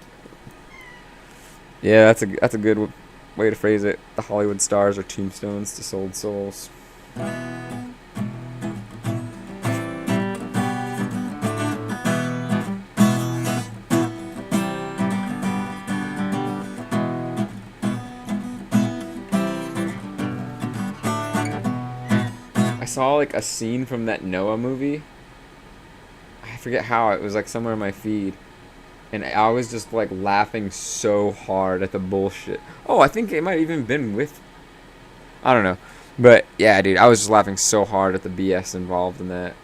Yeah, that's a good way to phrase it. The Hollywood stars are tombstones to sold souls. I saw like a scene from that Noah movie. I forget how, it was like somewhere in my feed, and I was just like laughing so hard at the bullshit. Oh, I think it might have even been with, I don't know, but yeah, dude, I was just laughing so hard at the BS involved in that.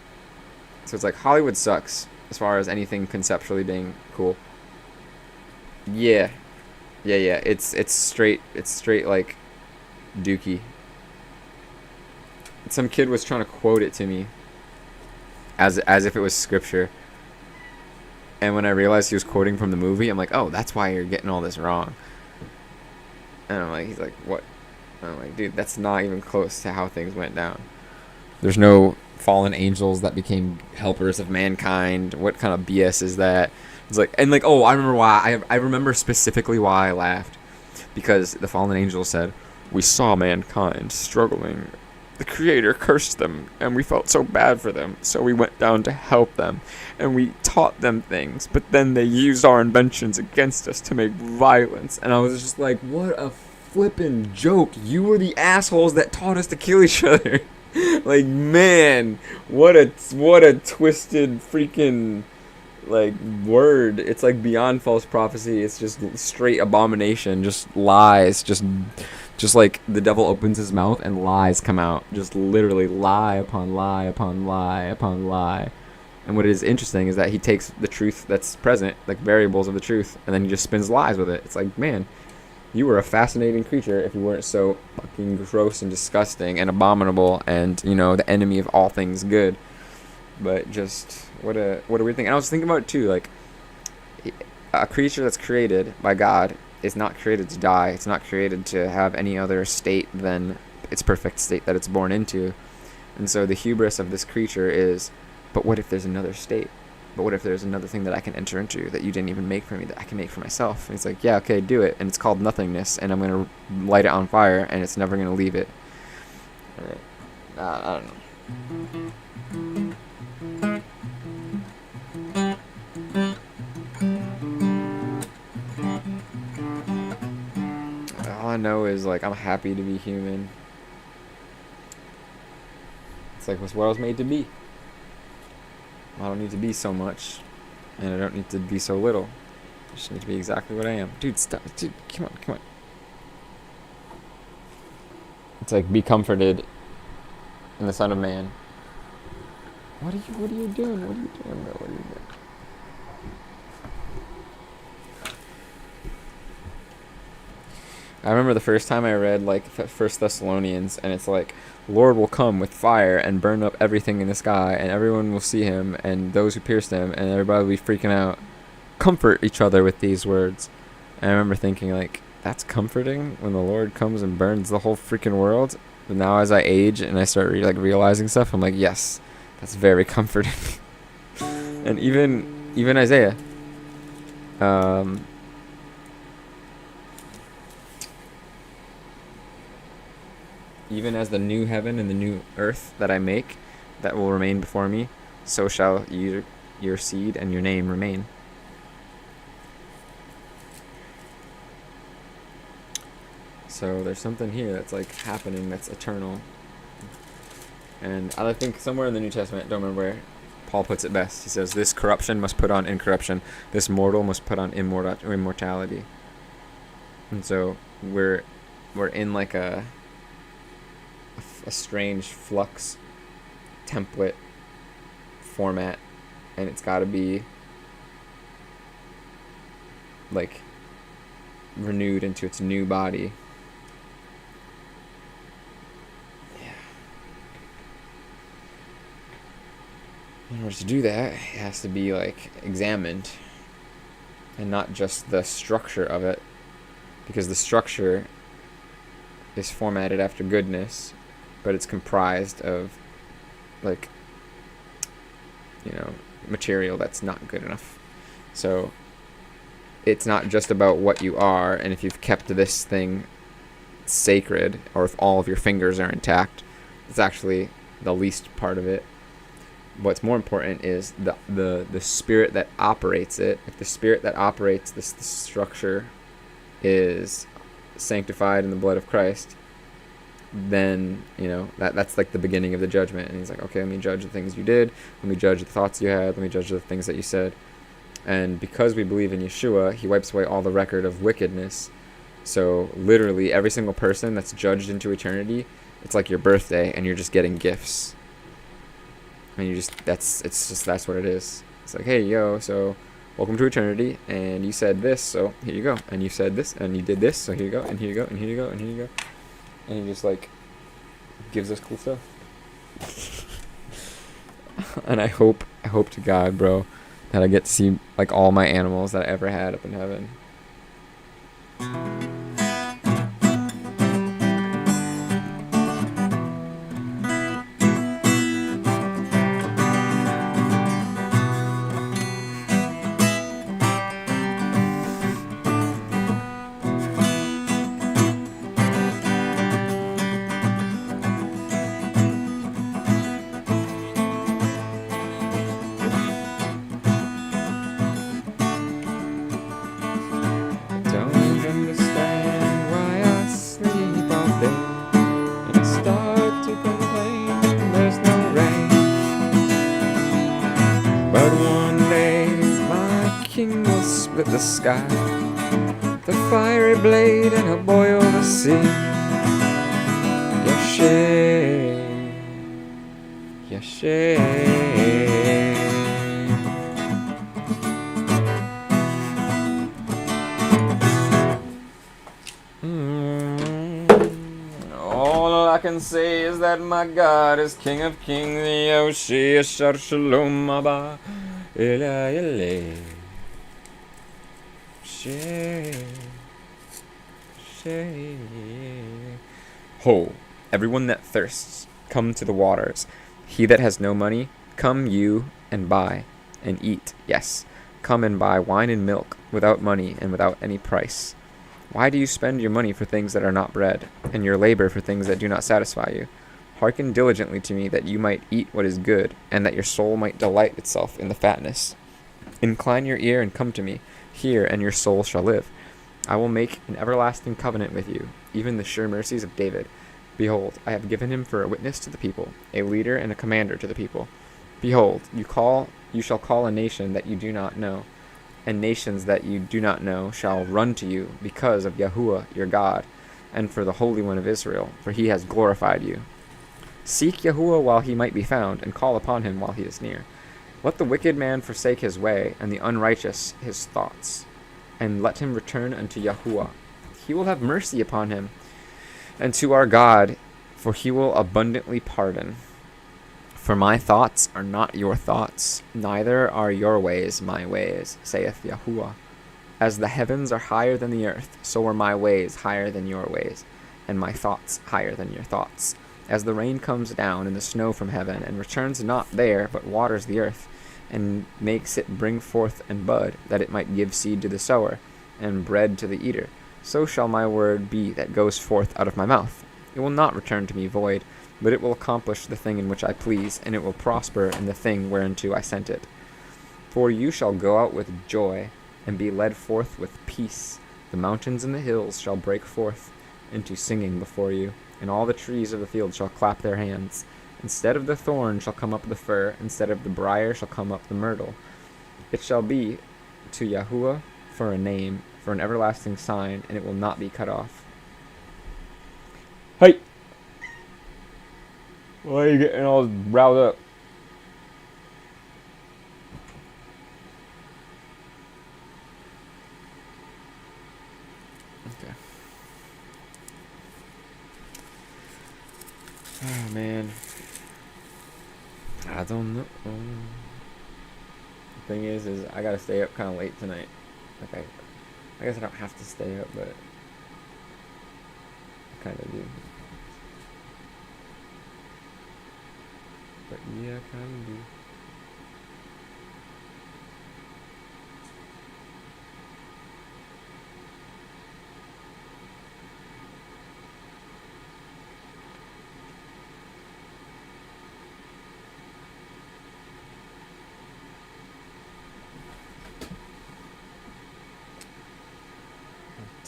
So it's like, Hollywood sucks as far as anything conceptually being cool. Yeah, it's straight like dookie. Some kid was trying to quote it to me as if it was scripture. And when I realized he was quoting from the movie, I'm like, oh, that's why you're getting all this wrong. And I'm like, he's like, what? And I'm like, dude, that's not even close to how things went down. There's no fallen angels that became helpers of mankind. What kind of BS is that? It's like, and like, oh, I remember why. I remember specifically why I laughed. Because the fallen angel said, we saw mankind struggling. The Creator cursed them, and we felt so bad for them, so we went down to help them, and we taught them things, but then they used our inventions against us to make violence. And I was just like, what a flippin' joke. You were the assholes that taught us to kill each other. Like, man, what a twisted freaking, like, word. It's like beyond false prophecy. It's just straight abomination, just lies, just like the devil opens his mouth and lies come out. Just literally lie upon lie upon lie upon lie. And what is interesting is that he takes the truth that's present, like variables of the truth, and then he just spins lies with it. It's like, man, you were a fascinating creature if you weren't so fucking gross and disgusting and abominable and, you know, the enemy of all things good. But just, what a weird thing. And I was thinking about it too, like, a creature that's created by God is not created to die. It's not created to have any other state than its perfect state that it's born into. And so the hubris of this creature is, but what if there's another state? but what if there's another thing that I can enter into that you didn't even make for me, that I can make for myself? And he's like, yeah, okay, do it. And it's called nothingness, and I'm going to light it on fire, and it's never going to leave it. I don't know. All I know is, like, I'm happy to be human. It's like, what's what I was made to be. I don't need to be so much, and I don't need to be so little. I just need to be exactly what I am. Dude, stop. Dude, come on. It's like, be comforted in the Son of Man. What are you doing? What are you doing, bro? What are you doing? I remember the first time I read, like, First Thessalonians, and it's like, Lord will come with fire and burn up everything in the sky, and everyone will see him, and those who pierced him, and everybody will be freaking out. Comfort each other with these words. And I remember thinking, like, that's comforting when the Lord comes and burns the whole freaking world. But now as I age and I start realizing stuff, I'm like, yes, that's very comforting. And even Isaiah, even as the new heaven and the new earth that I make, that will remain before me, so shall your seed and your name remain. So there's something here that's like happening that's eternal. And I think somewhere in the New Testament, don't remember where, Paul puts it best. He says, this corruption must put on incorruption. This mortal must put on immortality. And so we're in like a strange flux template format, and it's got to be like renewed into its new body. Yeah. In order to do that, it has to be like examined, and not just the structure of it, because the structure is formatted after goodness, but it's comprised of, like, material that's not good enough. So it's not just about what you are, and if you've kept this thing sacred, or if all of your fingers are intact, it's actually the least part of it. What's more important is the spirit that operates it. If the spirit that operates this structure is sanctified in the blood of Christ, then that's like the beginning of the judgment. And he's like, okay, let me judge the things you did, let me judge the thoughts you had, let me judge the things that you said. And because we believe in Yeshua, he wipes away all the record of wickedness. So literally every single person that's judged into eternity, it's like your birthday, and you're just getting gifts, and that's what it is. It's like, hey, yo, so welcome to eternity, and you said this, so here you go, and you said this, and you did this, so here you go, and here you go, and here you go, and here you go. And he just, like, gives us cool stuff. And I hope to God, bro, that I get to see, like, all my animals that I ever had up in heaven. The sky, the fiery blade, and he'll boil the sea. Yeshe. All I can say is that my God is King of Kings. Yoshe Ashar Shalom Abba Ele. Ho, everyone that thirsts, come to the waters. He that has no money, come you and buy. and eat. Yes, come and buy wine and milk without money and without any price. Why do you spend your money for things that are not bread, and your labor for things that do not satisfy you? Hearken diligently to me, that you might eat what is good, and that your soul might delight itself in the fatness. Incline your ear and come to me. Hear, and your soul shall live. I will make an everlasting covenant with you, even the sure mercies of David. Behold, I have given him for a witness to the people, a leader and a commander to the people. Behold, you shall call a nation that you do not know, and nations that you do not know shall run to you because of Yahuwah your God, and for the Holy One of Israel, for he has glorified you. Seek Yahuwah while he might be found, and call upon him while he is near. Let the wicked man forsake his way, and the unrighteous his thoughts, and let him return unto Yahuwah. He will have mercy upon him, and to our God, for he will abundantly pardon. For my thoughts are not your thoughts, neither are your ways my ways, saith Yahuwah. As the heavens are higher than the earth, so are my ways higher than your ways, and my thoughts higher than your thoughts. As the rain comes down and the snow from heaven, and returns not there, but waters the earth, and makes it bring forth and bud, that it might give seed to the sower, and bread to the eater, so shall my word be that goes forth out of my mouth. It will not return to me void, but it will accomplish the thing in which I please, and it will prosper in the thing whereunto I sent it. For you shall go out with joy, and be led forth with peace. The mountains and the hills shall break forth into singing before you, and all the trees of the field shall clap their hands. Instead of the thorn shall come up the fir, instead of the briar shall come up the myrtle. It shall be to Yahuwah for a name, for an everlasting sign, and it will not be cut off. Hey! Why are you getting all riled up? Okay. Oh, man. I don't know. The thing is I gotta stay up kind of late tonight. Like I guess I don't have to stay up, but I kind of do. But yeah, I kind of do.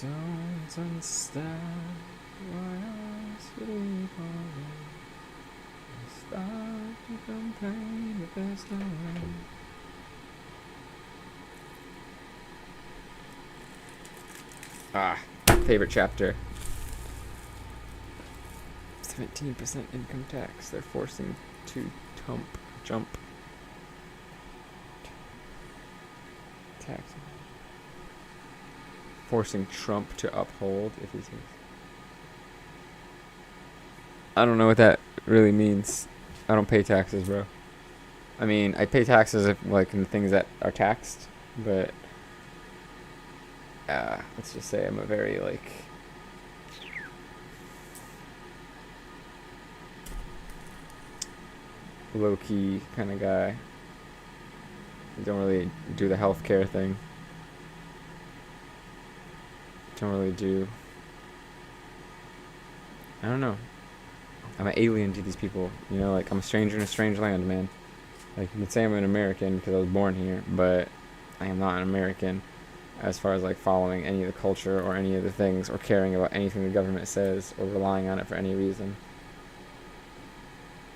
Don't understand why I sleep alone. I start to complain, but there's no way. Favorite chapter. 17% income tax. They're forcing to jump tax. Forcing Trump to uphold if he's. I don't know what that really means. I don't pay taxes, bro. I mean, I pay taxes if, like, in things that are taxed, but let's just say I'm a very, like, low-key kind of guy. I don't really do the healthcare thing. Don't really do. I don't know. I'm an alien to these people. You know, like, I'm a stranger in a strange land, man. Like, you can say I'm an American because I was born here, but I am not an American as far as, like, following any of the culture or any of the things or caring about anything the government says or relying on it for any reason.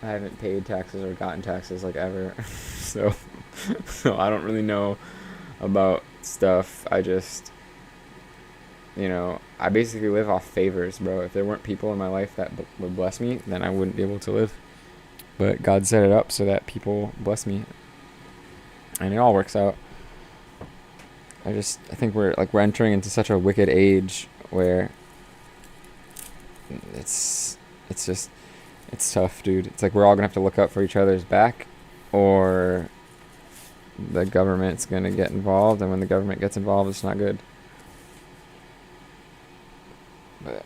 I haven't paid taxes or gotten taxes, like, ever. so I don't really know about stuff. I just, you know, I basically live off favors, bro. If there weren't people in my life that would bless me, then I wouldn't be able to live. But God set it up so that people bless me, and it all works out. I think we're entering into such a wicked age where it's tough, dude. It's like we're all gonna have to look out for each other's back, or the government's gonna get involved, and when the government gets involved, it's not good. But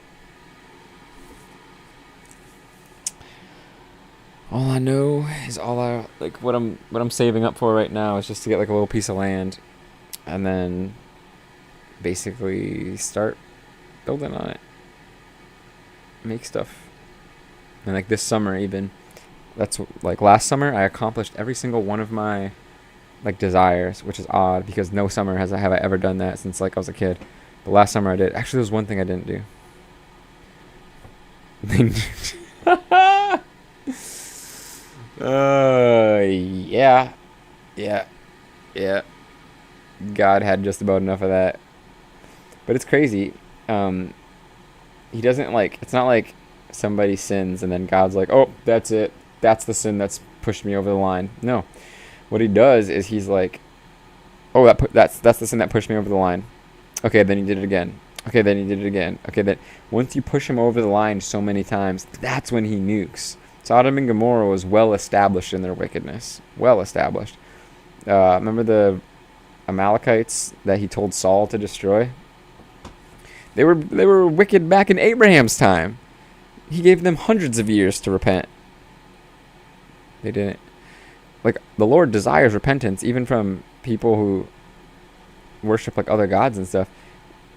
All I know is what I'm saving up for right now is just to get like a little piece of land, and then basically start building on it, make stuff. And like this summer, even that's like last summer, I accomplished every single one of my like desires, which is odd because no summer have I ever done that since like I was a kid. But last summer I did. Actually, there was one thing I didn't do. Yeah, yeah, yeah. God had just about enough of that. But it's crazy. He doesn't like. It's not like somebody sins and then God's like, oh, that's it. That's the sin that's pushed me over the line. No, what he does is he's like, oh, that's the sin that pushed me over the line. Okay, then he did it again. Okay, then he did it again. Okay, then once you push him over the line so many times, that's when he nukes. Sodom and Gomorrah was well established in their wickedness. Well established. Remember the Amalekites that he told Saul to destroy? They were wicked back in Abraham's time. He gave them hundreds of years to repent. They didn't. Like, the Lord desires repentance even from people who worship like other gods and stuff.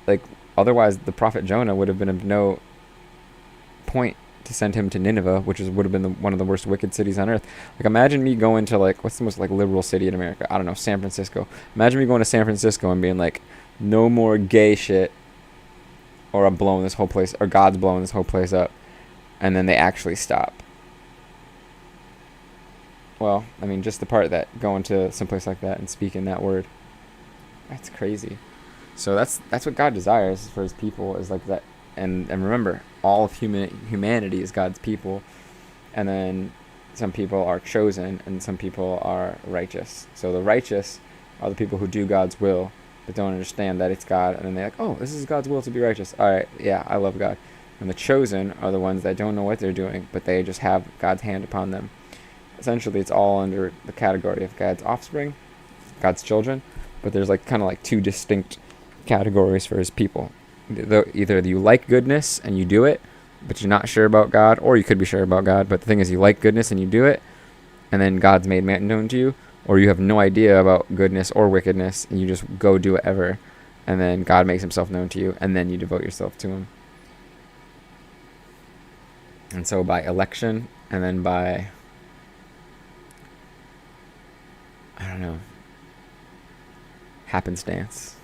Like, otherwise the prophet Jonah would have been of no point to send him to Nineveh, which would have been one of the worst wicked cities on earth. Like, imagine me going to like, what's the most like liberal city in America? I don't know, San Francisco. Imagine me going to San Francisco and being like, no more gay shit, or I'm blowing this whole place, or God's blowing this whole place up, and then they actually stop. Well, I mean, just the part that going to someplace like that and speaking that word, that's crazy. So that's what God desires for his people, is like that. And remember, all of humanity is God's people, and then some people are chosen and some people are righteous. So the righteous are the people who do God's will but don't understand that it's God, and then they're like, oh, this is God's will to be righteous. All right, yeah, I love God. And the chosen are the ones that don't know what they're doing, but they just have God's hand upon them. Essentially, it's all under the category of God's offspring, God's children, but there's like kind of like two distinct categories for his people. Either you like goodness and you do it, but you're not sure about God, or you could be sure about God, but the thing is you like goodness and you do it, and then God's made man known to you, or you have no idea about goodness or wickedness and you just go do whatever, and then God makes himself known to you, and then you devote yourself to him. And so by election, and then by, I don't know, happenstance.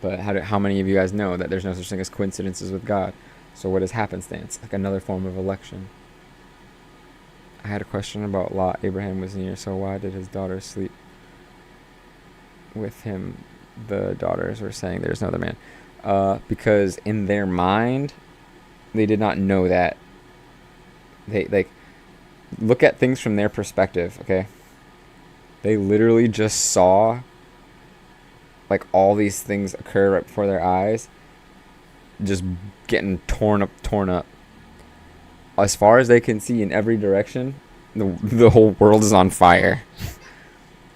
But how many of you guys know that there's no such thing as coincidences with God? So what is happenstance? Like another form of election. I had a question about Lot. Abraham was near, so why did his daughters sleep with him? The daughters were saying there's no other man. Because in their mind, they did not know that. They, like, look at things from their perspective, okay? They literally just saw like all these things occur right before their eyes, just getting torn up. As far as they can see in every direction, the whole world is on fire.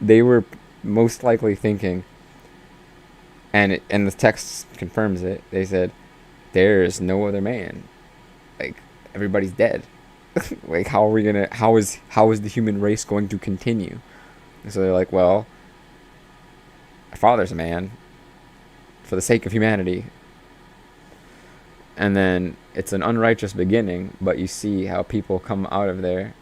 They were most likely thinking, and the text confirms it, they said, there's no other man. Like, everybody's dead. Like, how is the human race going to continue? And so they're like, well, our father's a man for the sake of humanity. And then it's an unrighteous beginning, but you see how people come out of there.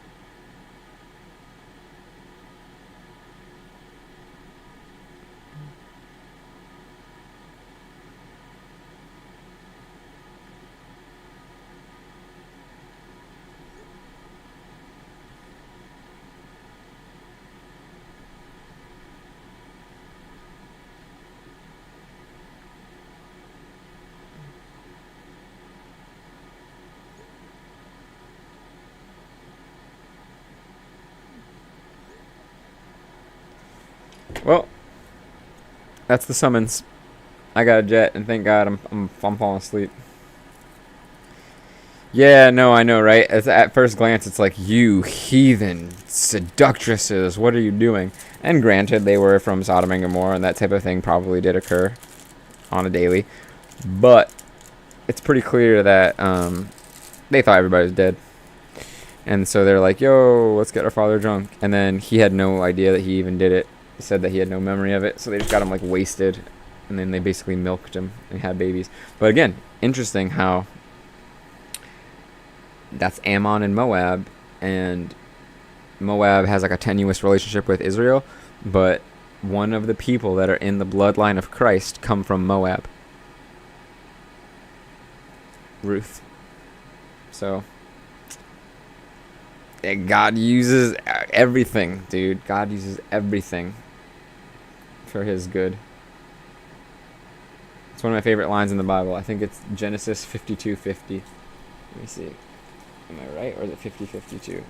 Well, that's the summons. I got a jet, and thank God I'm falling asleep. Yeah, no, I know, right? At first glance, it's like, you heathen seductresses, what are you doing? And granted, they were from Sodom and Gomorrah, and that type of thing probably did occur on a daily. But it's pretty clear that they thought everybody was dead. And so they're like, yo, let's get our father drunk. And then he had no idea that he even did it. He said that he had no memory of it. So they just got him like wasted. And then they basically milked him and had babies. But again, interesting how that's Ammon and Moab. And Moab has like a tenuous relationship with Israel. But one of the people that are in the bloodline of Christ come from Moab. Ruth. So God uses everything, dude. God uses everything for his good. It's one of my favorite lines in the Bible. I think it's Genesis 52:50. Let me see. Am I right, or is it 50:52?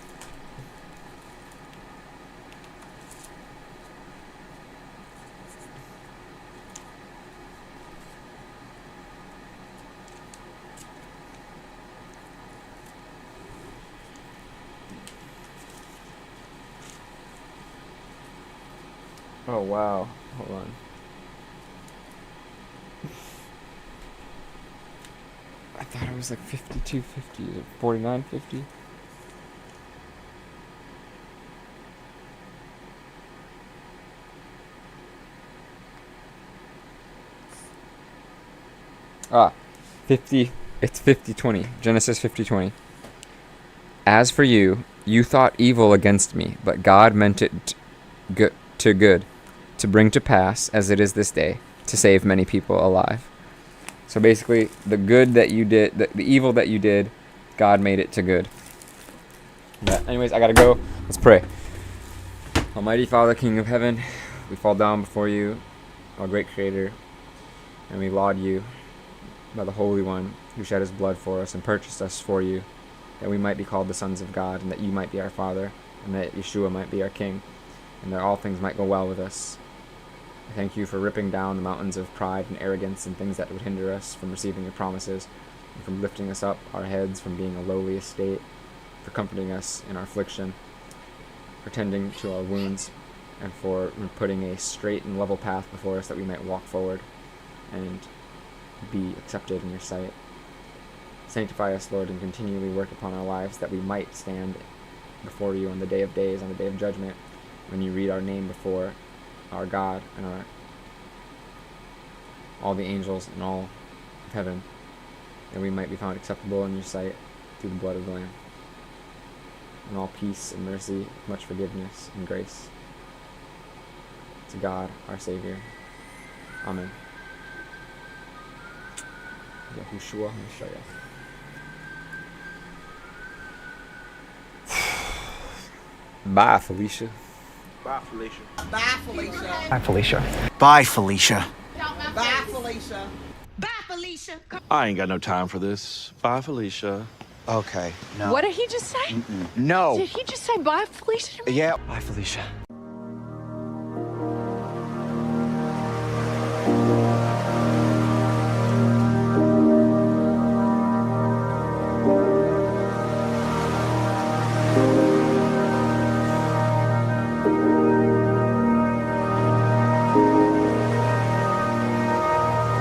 Oh, wow. Hold on. I thought it was like 52:50. Is it 49:50? Ah, 50. It's 50:20. Genesis 50:20. As for you, you thought evil against me, but God meant it to good, to bring to pass, as it is this day, to save many people alive. So basically, the good that you did, the evil that you did, God made it to good. But anyways, I gotta go. Let's pray. Almighty Father, King of Heaven, we fall down before you, our great Creator, and we laud you by the Holy One who shed his blood for us and purchased us for you, that we might be called the sons of God, and that you might be our Father, and that Yeshua might be our King, and that all things might go well with us. I thank you for ripping down the mountains of pride and arrogance and things that would hinder us from receiving your promises, and from lifting us up our heads from being a lowly estate, for comforting us in our affliction, for tending to our wounds, and for putting a straight and level path before us that we might walk forward and be accepted in your sight. Sanctify us, Lord, and continually work upon our lives that we might stand before you on the day of days, on the day of judgment, when you read our name before our God and all the angels and all of heaven, that we might be found acceptable in your sight through the blood of the Lamb. And all peace and mercy, much forgiveness and grace. To God, our Savior. Amen. Yeshua HaMashiach. Bye, Felicia. Bye, Felicia. Bye, Felicia. Bye, Felicia. Bye, Felicia. Bye, Felicia. Bye, Felicia. I ain't got no time for this. Bye, Felicia. Okay, no. What did he just say? No. Did he just say bye, Felicia? To me? Yeah. Bye, Felicia.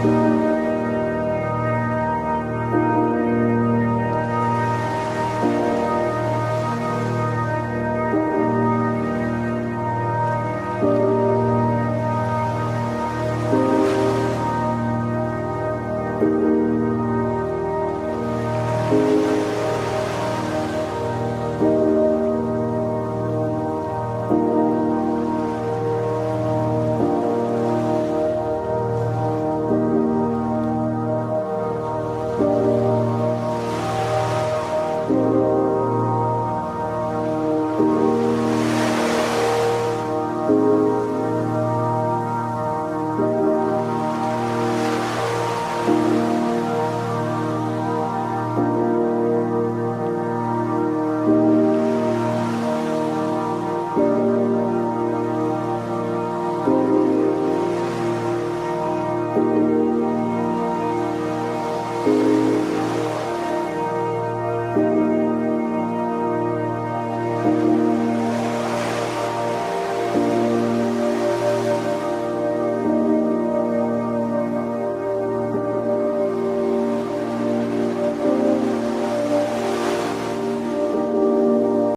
Bye.